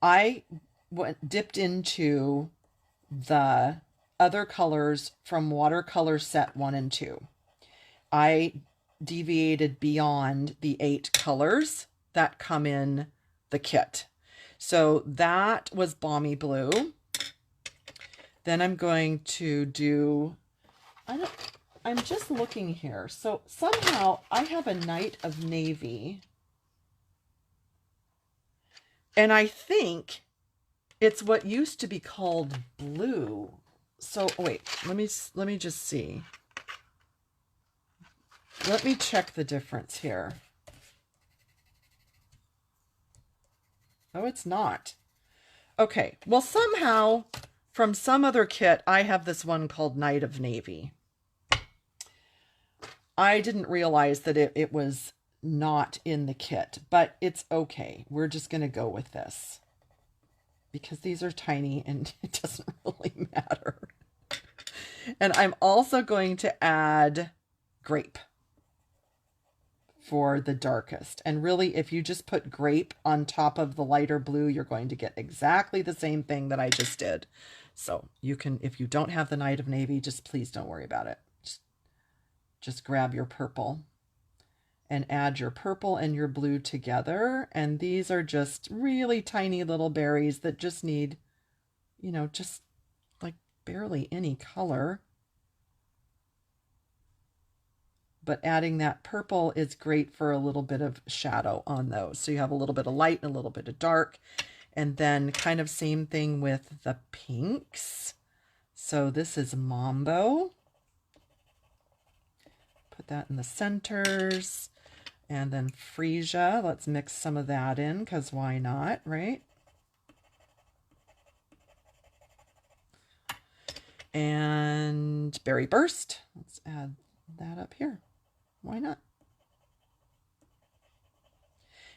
I dipped into the other colors from Watercolor set 1 and 2. I deviated beyond the 8 colors that come in the kit. So that was Balmy Blue. Then I'm going to do, I'm just looking here. So somehow I have a Night of Navy. And I think it's what used to be called blue. So wait, let me just see. Let me check the difference here. Oh, it's not. Okay, well somehow from some other kit, I have this one called Night of Navy. I didn't realize that it was not in the kit, but it's okay. We're just going to go with this because these are tiny and it doesn't really matter. And I'm also going to add grape for the darkest. And really, if you just put grape on top of the lighter blue, you're going to get exactly the same thing that I just did. So you can, if you don't have the Night of Navy, just please don't worry about it. Just grab your purple and add your purple and your blue together. And these are just really tiny little berries that just need, you know, just like barely any color. But adding that purple is great for a little bit of shadow on those. So you have a little bit of light and a little bit of dark. And then kind of same thing with the pinks. So this is Mambo. Put that in the centers. And then Freesia. Let's mix some of that in because why not, right? And Berry Burst. Let's add that up here. Why not?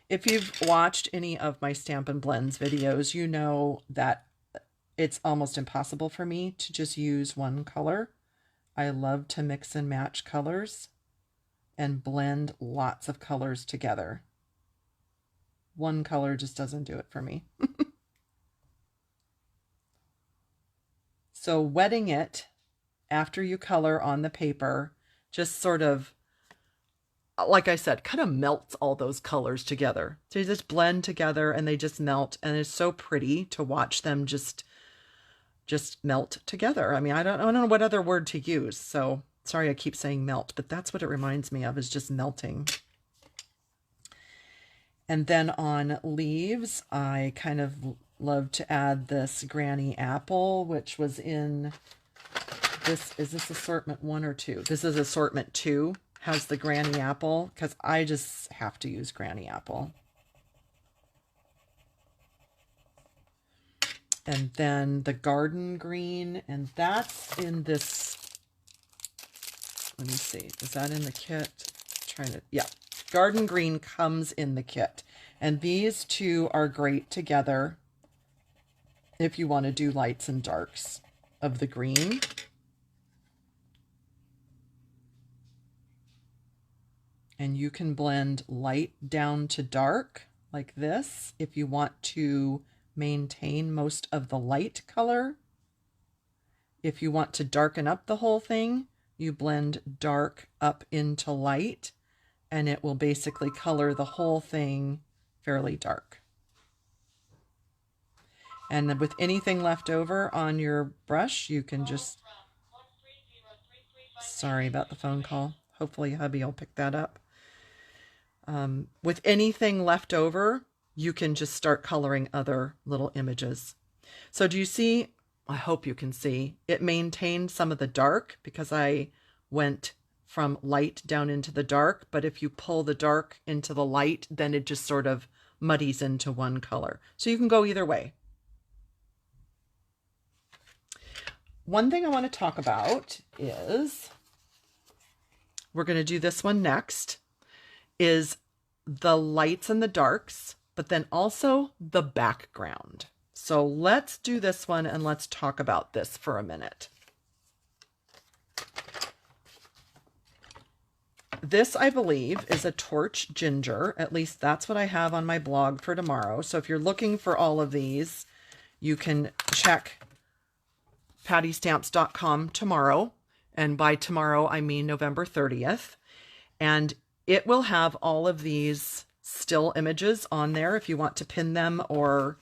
If you've watched any of my Stampin' Blends videos, you know that it's almost impossible for me to just use one color. I love to mix and match colors and blend lots of colors together. One color just doesn't do it for me. So wetting it after you color on the paper just sort of, like I said, kind of melts all those colors together. So you just blend together and they just melt, and it's so pretty to watch them just melt together. I mean, I don't know what other word to use. So sorry, I keep saying melt, but that's what it reminds me of, is just melting. And then on leaves, I kind of love to add this Granny Apple, which was in this. Is this assortment 1 or 2? This is assortment 2. Has the Granny Apple, because I just have to use Granny Apple. And then the Garden Green, and that's in this, let me see, is that in the kit? Yeah, Garden Green comes in the kit. And these two are great together if you want to do lights and darks of the green. And you can blend light down to dark like this if you want to maintain most of the light color. If you want to darken up the whole thing, you blend dark up into light, and it will basically color the whole thing fairly dark. And with anything left over on your brush, you can just, sorry about the phone call. Hopefully hubby will pick that up. With anything left over, you can just start coloring other little images. So do you see, I hope you can see, it maintained some of the dark because I went from light down into the dark, but if you pull the dark into the light, then it just sort of muddies into one color. So you can go either way. One thing I want to talk about is, we're going to do this one next, is the lights and the darks, but then also the background. So let's do this one and let's talk about this for a minute. This, I believe, is a torch ginger. At least that's what I have on my blog for tomorrow. So if you're looking for all of these, you can check pattystamps.com tomorrow. And by tomorrow, I mean November 30th. And it will have all of these still images on there if you want to pin them or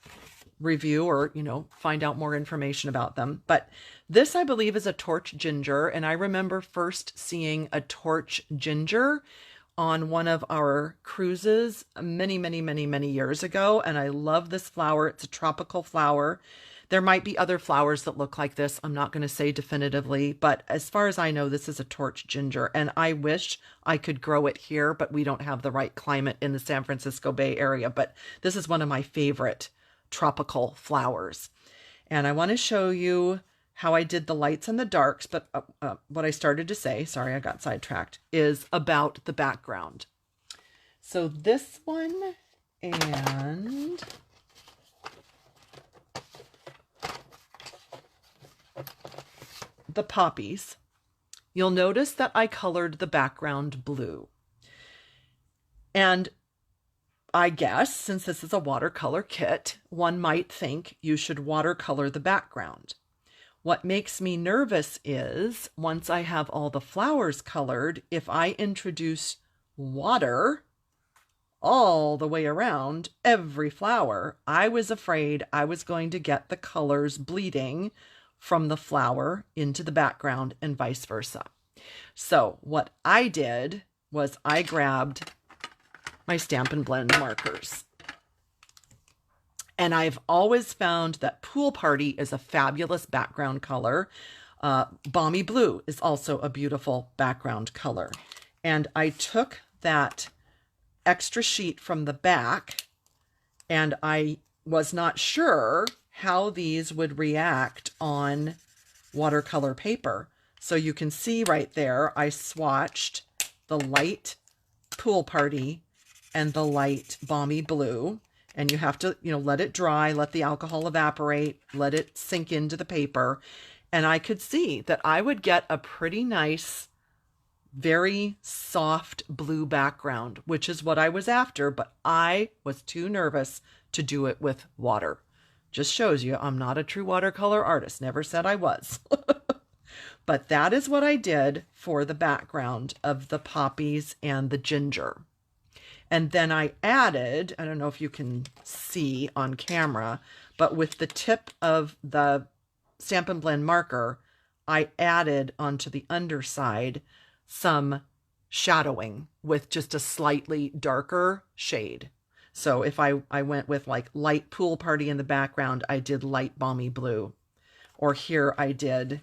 review or, you know, find out more information about them. But this, I believe, is a torch ginger. And I remember first seeing a torch ginger on one of our cruises many, many, many, many years ago. And I love this flower. It's a tropical flower. There might be other flowers that look like this. I'm not going to say definitively, but as far as I know, this is a torch ginger, and I wish I could grow it here, but we don't have the right climate in the San Francisco Bay Area. But this is one of my favorite tropical flowers. And I want to show you how I did the lights and the darks, but what I started to say, sorry, I got sidetracked, is about the background. So this one and the poppies, you'll notice that I colored the background blue. And I guess, since this is a watercolor kit, one might think you should watercolor the background. What makes me nervous is, once I have all the flowers colored, if I introduce water all the way around every flower, I was afraid I was going to get the colors bleeding from the flower into the background and vice versa. So what I did was I grabbed my Stampin' Blend markers. And I've always found that Pool Party is a fabulous background color. Balmy Blue is also a beautiful background color. And I took that extra sheet from the back, and I was not sure how these would react on watercolor paper. So you can see right there, I swatched the light Pool Party and the light Balmy Blue. And you have to, you know, let it dry, let the alcohol evaporate, let it sink into the paper. And I could see that I would get a pretty nice, very soft blue background, which is what I was after, but I was too nervous to do it with water. Just shows you I'm not a true watercolor artist. Never said I was. But that is what I did for the background of the poppies and the ginger. And then I added, I don't know if you can see on camera, but with the tip of the Stampin' Blend marker, I added onto the underside some shadowing with just a slightly darker shade. So if I went with like light Pool Party in the background, I did light Balmy Blue. Or here I did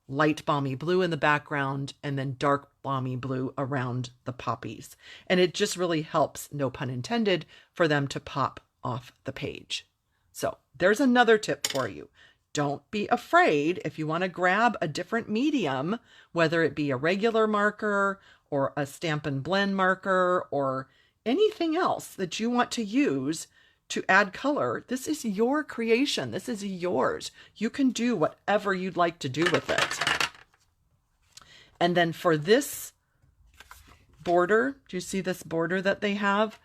light Balmy Blue in the background and then dark Balmy Blue around the poppies. And it just really helps, no pun intended, for them to pop off the page. So there's another tip for you. Don't be afraid if you want to grab a different medium, whether it be a regular marker or a Stampin' Blend marker or anything else that you want to use to add color. This is your creation. This is yours. You can do whatever you'd like to do with it. And then for this border, do you see this border that they have?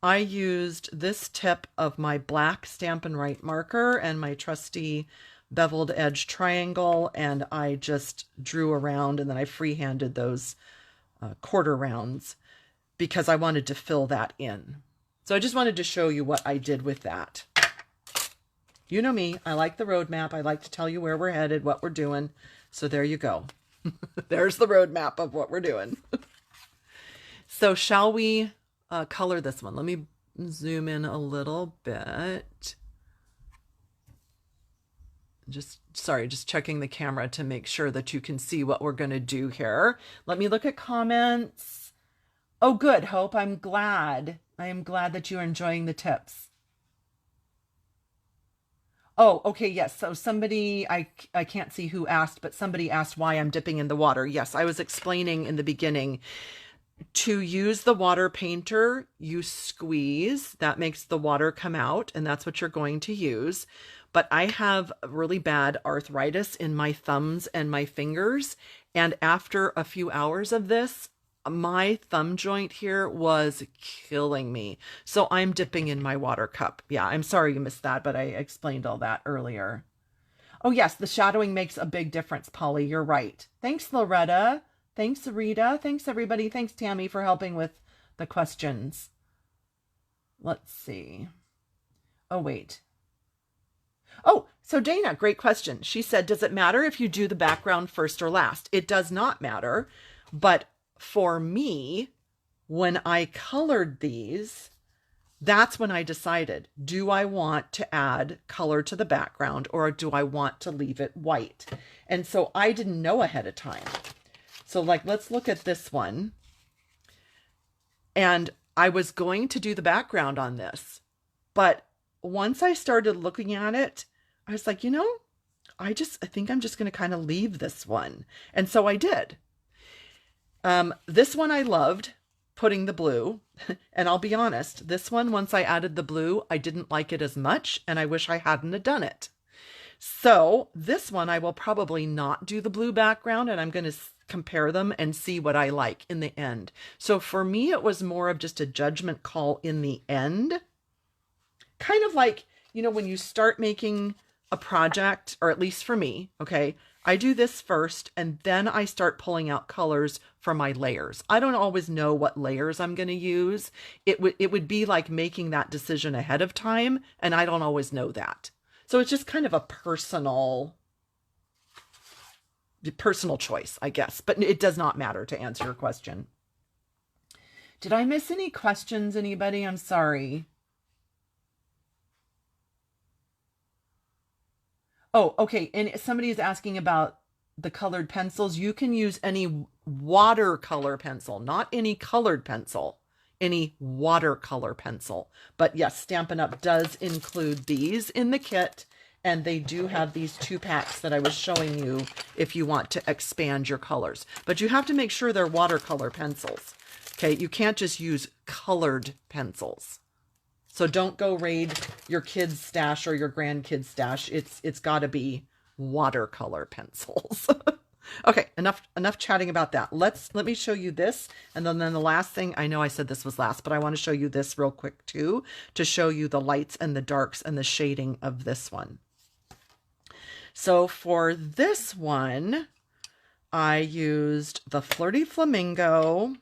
I used this tip of my black Stampin' Write marker and my trusty beveled edge triangle, and I just drew around, and then I freehanded those quarter rounds because I wanted to fill that in. So I just wanted to show you what I did with that. You know me, I like the roadmap. I like to tell you where we're headed, what we're doing. So there you go. There's the roadmap of what we're doing. So shall we color this one? Let me zoom in a little bit. Just checking the camera to make sure that you can see what we're going to do here. Let me look at comments. Oh, good, Hope. I'm glad. I am glad that you're enjoying the tips. Oh, okay, yes. So somebody, I can't see who asked, but somebody asked why I'm dipping in the water. Yes, I was explaining in the beginning. To use the water painter, you squeeze. That makes the water come out, and that's what you're going to use. But I have really bad arthritis in my thumbs and my fingers, and after a few hours of this, my thumb joint here was killing me. So I'm dipping in my water cup. Yeah, I'm sorry you missed that, but I explained all that earlier. Oh yes, the shadowing makes a big difference, Polly. You're right. Thanks, Loretta. Thanks, Rita. Thanks, everybody. Thanks, Tammy, for helping with the questions. Let's see. Oh, wait. Oh, so Dana, great question. She said, does it matter if you do the background first or last? It does not matter. But for me, when I colored these, that's when I decided, do I want to add color to the background or do I want to leave it white? And so I didn't know ahead of time. So like, let's look at this one. And I was going to do the background on this, but once I started looking at it, I was like, you know, I think I'm just going to kind of leave this one. And so I did. This one I loved putting the blue, and I'll be honest, this one, once I added the blue, I didn't like it as much, and I wish I hadn't have done it. So this one, I will probably not do the blue background, and I'm going to compare them and see what I like in the end. So for me, it was more of just a judgment call in the end. Kind of like, you know, when you start making a project, or at least for me, okay, I do this first and then I start pulling out colors for my layers. I don't always know what layers I'm going to use. It would be like making that decision ahead of time, and I don't always know that. So it's just kind of a personal choice, I guess, but it does not matter to answer your question. Did I miss any questions, anybody? I'm sorry. Oh, okay. And somebody is asking about the colored pencils. You can use any watercolor pencil, not any colored pencil, any watercolor pencil. But yes, Stampin' Up! Does include these in the kit. And they do have these 2 packs that I was showing you if you want to expand your colors. But you have to make sure they're watercolor pencils. Okay, you can't just use colored pencils. So don't go raid your kid's stash or your grandkid's stash. It's got to be watercolor pencils. Okay, enough chatting about that. Let me show you this, and then the last thing, I know I said this was last, but I want to show you this real quick too, to show you the lights and the darks and the shading of this one. So for this one, I used the Flirty Flamingo,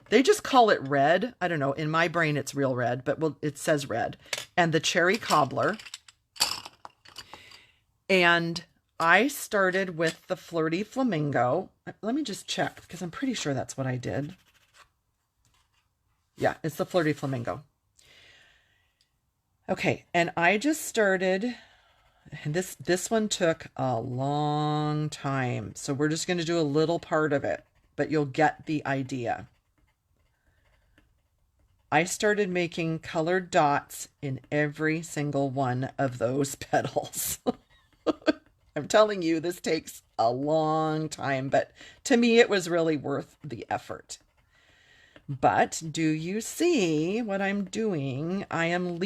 they just call it red. I don't know. In my brain, it's real red, but it says red. And the Cherry Cobbler. And I started with the Flirty Flamingo. Let me just check, because I'm pretty sure that's what I did. Yeah, it's the Flirty Flamingo. Okay, and I just started, and this one took a long time. So we're just going to do a little part of it, but you'll get the idea. I started making colored dots in every single one of those petals. I'm telling you, this takes a long time, but to me, it was really worth the effort. But do you see what I'm doing? I'm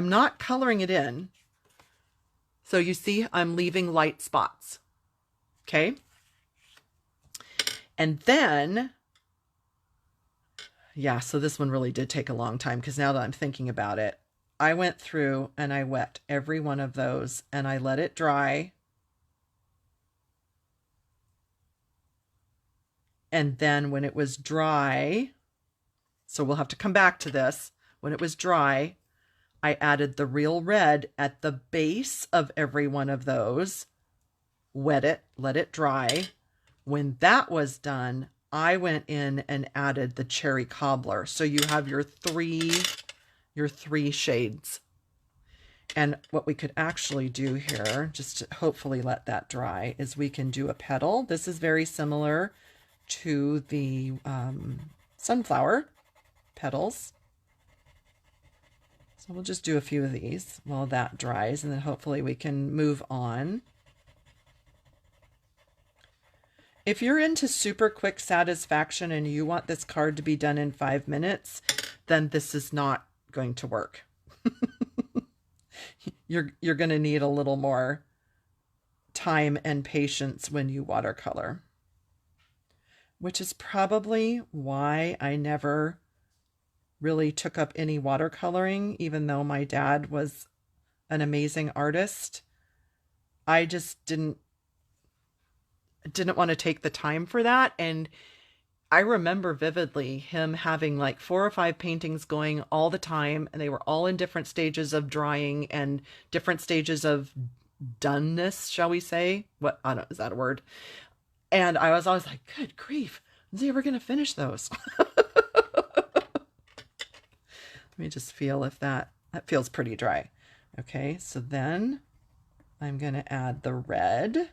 not coloring it in. So you see, I'm leaving light spots. Okay. And then, yeah, so this one really did take a long time, because now that I'm thinking about it, I went through and I wet every one of those and I let it dry. And then when it was dry, so we'll have to come back to this, when it was dry, I added the real red at the base of every one of those, wet it, let it dry. When that was done, I went in and added the cherry cobbler. So you have your three shades. And what we could actually do here, just to hopefully let that dry, is we can do a petal. This is very similar to the sunflower petals. So we'll just do a few of these while that dries, and then hopefully we can move on. If you're into super quick satisfaction and you want this card to be done in 5 minutes, then this is not going to work. You're going to need a little more time and patience when you watercolor, which is probably why I never really took up any watercoloring, even though my dad was an amazing artist. I just didn't want to take the time for that. And I remember vividly him having like 4 or 5 paintings going all the time, and they were all in different stages of drying and different stages of doneness, shall we say? What, I don't know, is that a word? And I was always like, good grief, when's he ever going to finish those? Let me just feel if that feels pretty dry. Okay, so then I'm going to add the red.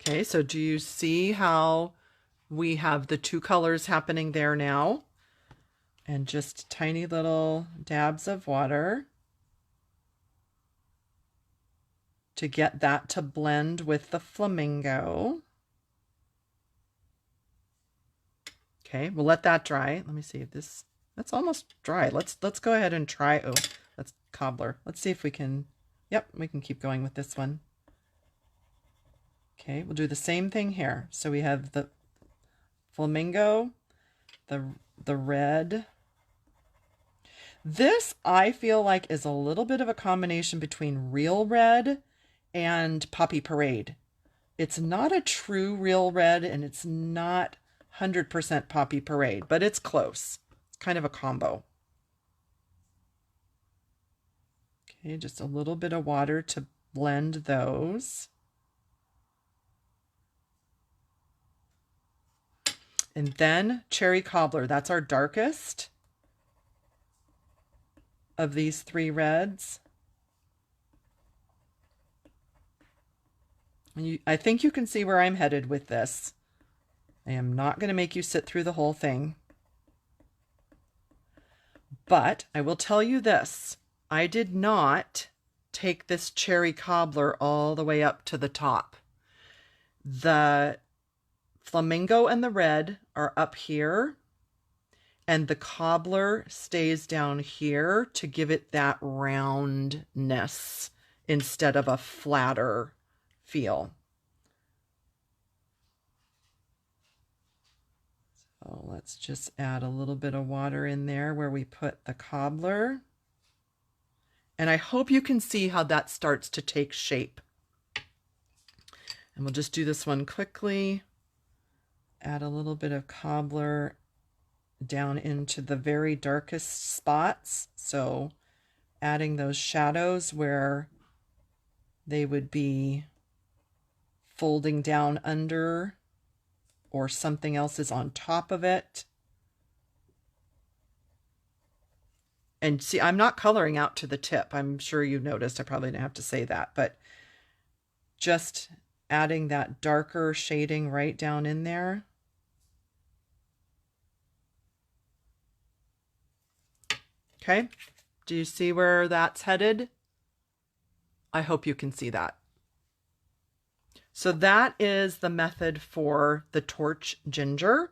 Okay, so do you see how we have the 2 colors happening there now? And just tiny little dabs of water to get that to blend with the flamingo. Okay, we'll let that dry. Let me see if that's almost dry. Let's go ahead and try. Oh, that's cobbler. Let's see if we can, yep, we can keep going with this one. Okay, we'll do the same thing here. So we have the flamingo, the red. This, I feel like, is a little bit of a combination between real red and Poppy Parade. It's not a true real red, and it's not 100% Poppy Parade, but it's close. It's kind of a combo. Okay, just a little bit of water to blend those. And then cherry cobbler, that's our darkest of these 3 reds. And I think you can see where I'm headed with this. I am not going to make you sit through the whole thing. But I will tell you this. I did not take this cherry cobbler all the way up to the top. The flamingo and the red are up here, and the cobbler stays down here to give it that roundness instead of a flatter feel. So let's just add a little bit of water in there where we put the cobbler. And I hope you can see how that starts to take shape. And we'll just do this one quickly. Add a little bit of cobbler down into the very darkest spots. So adding those shadows where they would be folding down under, or something else is on top of it. And see, I'm not coloring out to the tip. I'm sure you noticed. I probably didn't have to say that, but just adding that darker shading right down in there. Okay, do you see where that's headed? I hope you can see that. So that is the method for the torch ginger.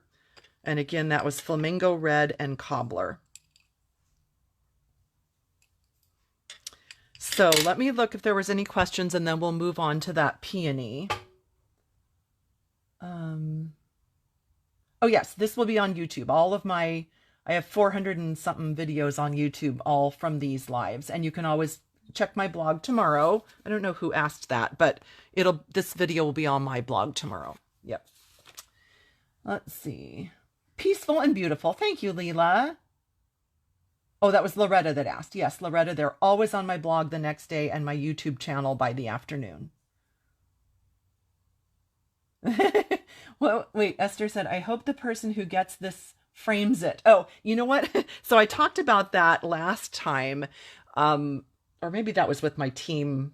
And again, that was flamingo red and cobbler. So let me look if there was any questions, and then we'll move on to that peony. Oh yes, this will be on YouTube. All of my I have 400 and something videos on YouTube, all from these lives. And you can always check my blog tomorrow. I don't know who asked that, but this video will be on my blog tomorrow. Yep. Let's see. Peaceful and beautiful. Thank you, Leela. Oh, that was Loretta that asked. Yes, Loretta, they're always on my blog the next day and my YouTube channel by the afternoon. Well, wait, Esther said, I hope the person who gets this frames it. Oh, you know what? So I talked about that last time, or maybe that was with my team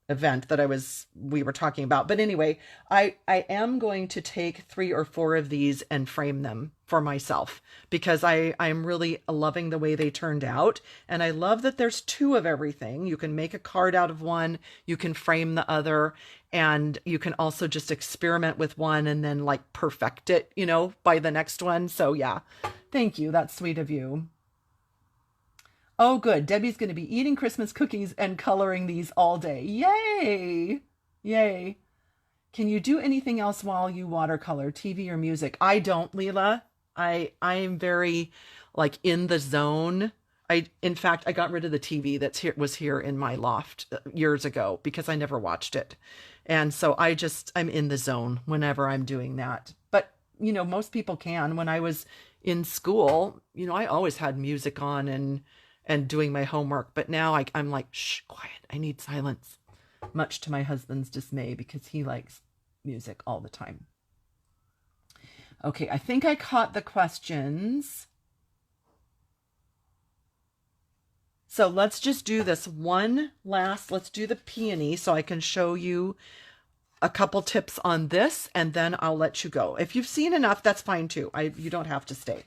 event that we were talking about. But anyway, I am going to take 3 or 4 of these and frame them for myself because I'm really loving the way they turned out. And I love that there's 2 of everything. You can make a card out of one, you can frame the other, and you can also just experiment with one and then like perfect it, you know, by the next one. So yeah, thank you. That's sweet of you. Oh, good. Debbie's going to be eating Christmas cookies and coloring these all day. Yay! Yay. Can you do anything else while you watercolor, TV or music? I don't, Leela. I'm very like in the zone. In fact, I got rid of the TV was here in my loft years ago because I never watched it. And so I'm in the zone whenever I'm doing that. But, you know, most people can. When I was in school, you know, I always had music on and doing my homework. But now I'm like, shh, quiet. I need silence. Much to my husband's dismay because he likes music all the time. Okay, I think I caught the questions. So let's just do this one last, let's do the peony so I can show you a couple tips on this and then I'll let you go. If you've seen enough, that's fine too. You don't have to stay.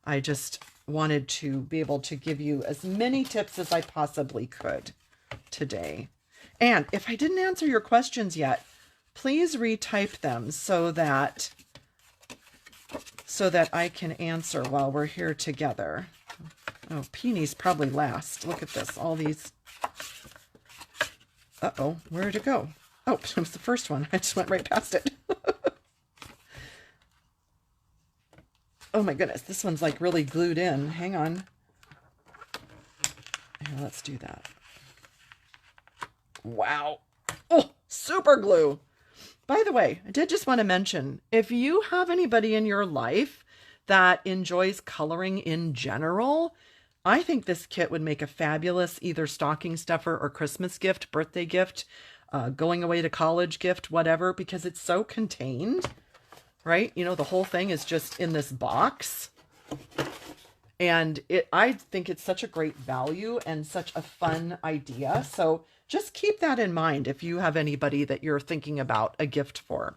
I just wanted to be able to give you as many tips as I possibly could today. And if I didn't answer your questions yet, please retype them so that I can answer while we're here together. Oh, peonies probably last. Look at this. All these. Uh-oh, where'd it go? Oh, it was the first one. I just went right past it. Oh my goodness, this one's like really glued in. Hang on. Here, let's do that. Wow. Oh, super glue. By the way, I did just want to mention, if you have anybody in your life that enjoys coloring in general, I think this kit would make a fabulous either stocking stuffer or Christmas gift, birthday gift, going away to college gift, whatever, because it's so contained, right? You know, the whole thing is just in this box. And I think it's such a great value and such a fun idea. So just keep that in mind if you have anybody that you're thinking about a gift for.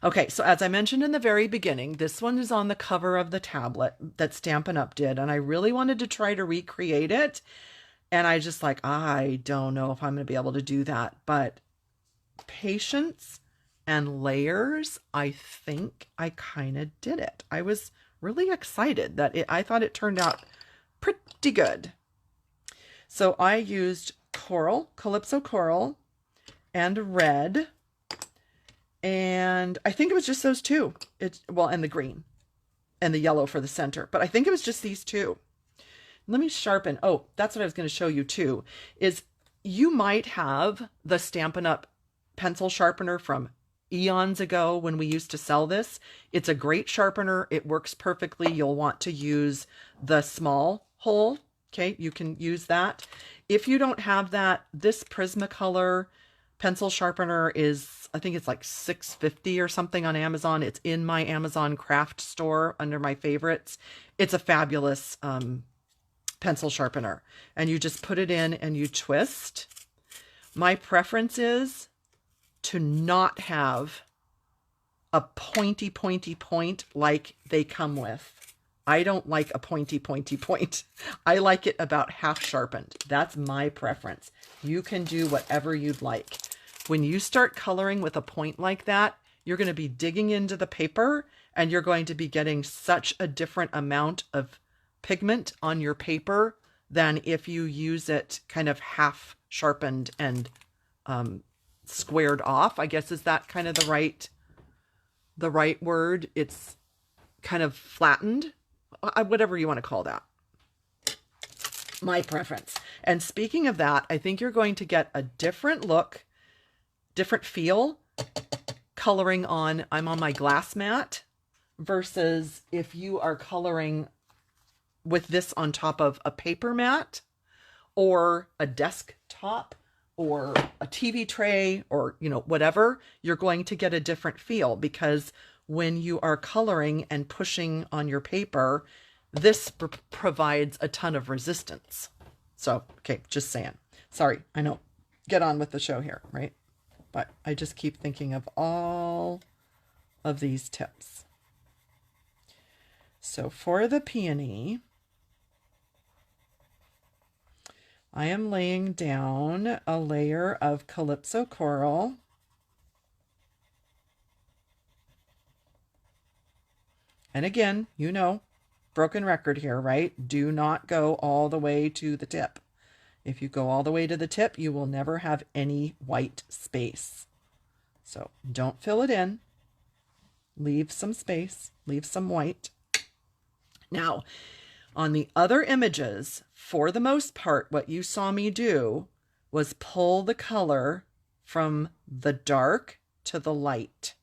Okay, so as I mentioned in the very beginning, this one is on the cover of the tablet that Stampin' Up! Did, and I really wanted to try to recreate it, and I just like, I don't know if I'm going to be able to do that, but patience and layers, I think I kind of did it. I was really excited that I thought it turned out pretty good. So I used coral, Calypso coral, and red. And I think it was just those two. And the green and the yellow for the center. But I think it was just these two. Let me sharpen. Oh, that's what I was going to show you too, is you might have the Stampin' Up! Pencil sharpener from eons ago when we used to sell this. It's a great sharpener. It works perfectly. You'll want to use the small hole. Okay, you can use that. If you don't have that, this Prismacolor pencil sharpener is, I think it's like $6.50 or something on Amazon. It's in my Amazon craft store under my favorites. It's a fabulous pencil sharpener. And you just put it in and you twist. My preference is to not have a pointy point like they come with. I don't like a pointy point. I like it about half sharpened. That's my preference. You can do whatever you'd like. When you start coloring with a point like that, you're going to be digging into the paper and you're going to be getting such a different amount of pigment on your paper than if you use it kind of half sharpened and squared off. I guess is that kind of the right word? It's kind of flattened whatever you want to call that. My preference. And speaking of that, I think you're going to get a different look, different feel coloring on, I'm on my glass mat versus if you are coloring with this on top of a paper mat or a desktop or a TV tray or, you know, whatever, you're going to get a different feel because when you are coloring and pushing on your paper, this provides a ton of resistance. So, okay, just saying. Sorry, I know. Get on with the show here, right? But I just keep thinking of all of these tips. So for the peony, I am laying down a layer of Calypso Coral. And again, you know, broken record here, right? Do not go all the way to the tip. If you go all the way to the tip, you will never have any white space. So don't fill it in. Leave some space, leave some white. Now, on the other images, for the most part, what you saw me do was pull the color from the dark to the light.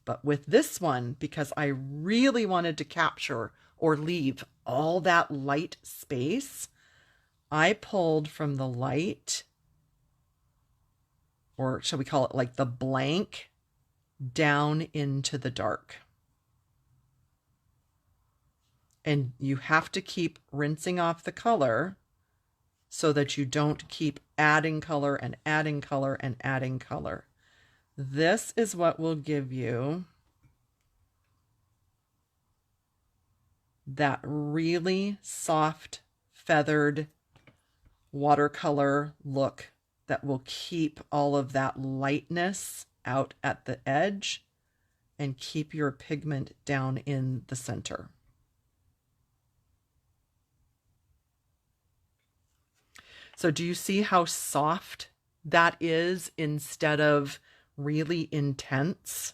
But with this one, because I really wanted to capture or leave all that light space, I pulled from the light, or shall we call it like the blank, down into the dark. And you have to keep rinsing off the color so that you don't keep adding color and adding color and adding color. This is what will give you that really soft, feathered watercolor look that will keep all of that lightness out at the edge and keep your pigment down in the center. So do you see how soft that is instead of really intense?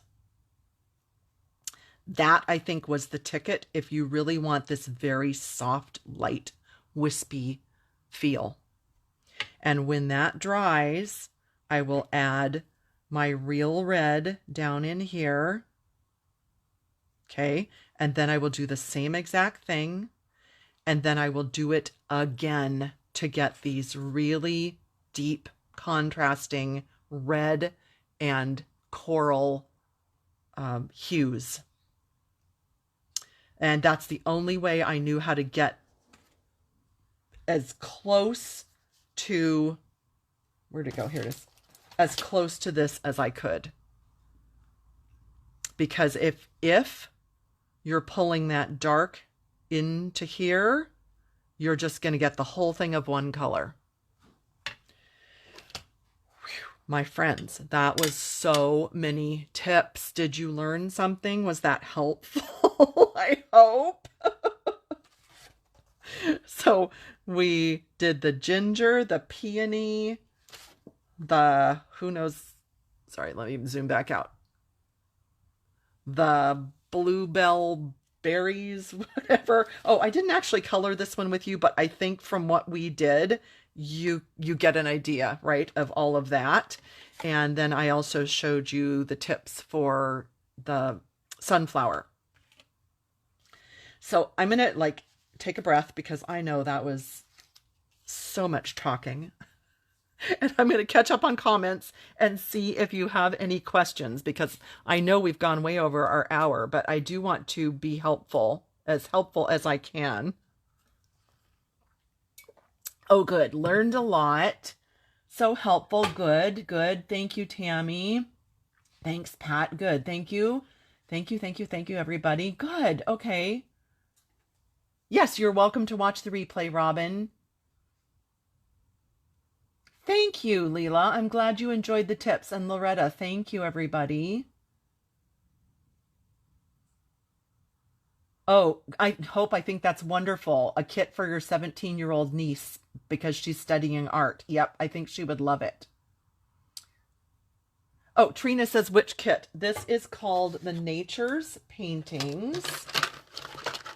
That, I think, was the ticket if you really want this very soft, light, wispy feel. And when that dries, I will add my real red down in here. Okay, and then I will do the same exact thing. And then I will do it again to get these really deep, contrasting red and coral hues. And that's the only way I knew how to get as close to, where'd it go? Here it is. As close to this as I could. Because if you're pulling that dark into here, you're just going to get the whole thing of one color. My friends, that was so many tips. Did you learn something? Was that helpful? I hope. So we did the ginger, the peony, the, who knows, sorry, let me zoom back out. The bluebell berries, whatever. Oh, I didn't actually color this one with you, but I think from what we did, you get an idea, right, of all of that. And then I also showed you the tips for the sunflower. So I'm going to take a breath because I know that was so much talking. And I'm going to catch up on comments and see if you have any questions, because I know we've gone way over our hour, but I do want to be helpful as I can. Oh, good. Learned a lot. So helpful. Good, good. Thank you, Tammy. Thanks, Pat. Good. Thank you. Thank you, thank you, thank you, everybody. Good. Okay. Yes, you're welcome to watch the replay, Robin. Thank you, Leela. I'm glad you enjoyed the tips. And Loretta, thank you, everybody. Oh, I think that's wonderful. A kit for your 17-year-old niece because she's studying art. Yep, I think she would love it. Oh, Trina says, which kit? This is called the Nature's Paintings.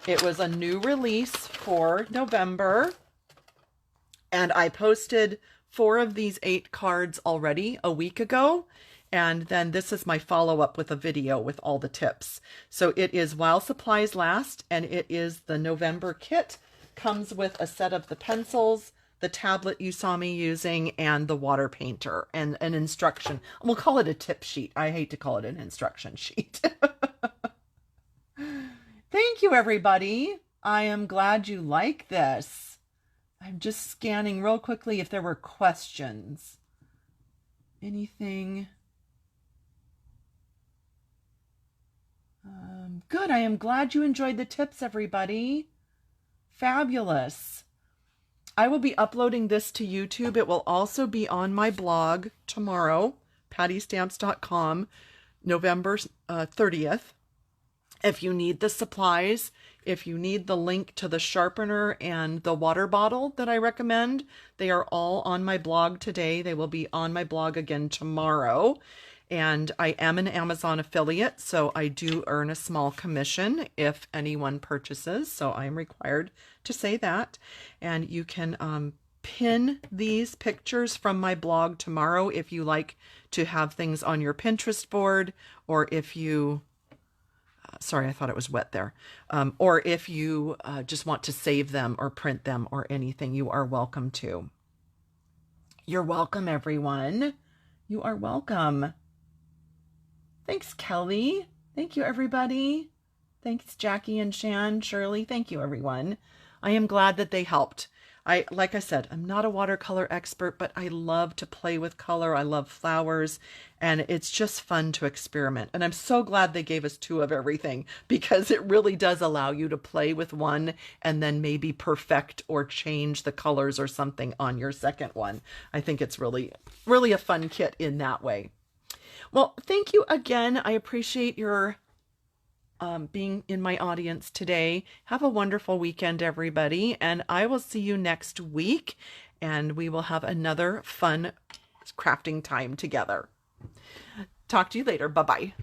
It was a new release for November, and I posted 4 of these 8 cards already a week ago. And then this is my follow-up with a video with all the tips. So it is While Supplies Last, and it is the November kit. Comes with a set of the pencils, the tablet you saw me using, and the water painter, and an instruction. We'll call it a tip sheet. I hate to call it an instruction sheet. Thank you, everybody. I am glad you like this. I'm just scanning real quickly if there were questions. Anything? Good. I am glad you enjoyed the tips, everybody. Fabulous. I will be uploading this to YouTube. It will also be on my blog tomorrow, pattystamps.com, November 30th. If you need the supplies, if you need the link to the sharpener and the water bottle that I recommend, they are all on my blog today. They will be on my blog again tomorrow. And I am an Amazon affiliate, so I do earn a small commission if anyone purchases. So I'm required to say that. And you can pin these pictures from my blog tomorrow if you like to have things on your Pinterest board, or if you... sorry, I thought it was wet there. Or if you just want to save them or print them or anything, you are welcome to. You're welcome, everyone. You are welcome. Thanks, Kelly. Thank you, everybody. Thanks, Jackie and Shan, Shirley. Thank you, everyone. I am glad that they helped. Like I said, I'm not a watercolor expert, but I love to play with color. I love flowers, and it's just fun to experiment. And I'm so glad they gave us 2 of everything, because it really does allow you to play with one and then maybe perfect or change the colors or something on your second one. I think it's really, really a fun kit in that way. Well, thank you again. I appreciate your being in my audience today. Have a wonderful weekend, everybody, and I will see you next week, and we will have another fun crafting time together. Talk to you later. Bye-bye.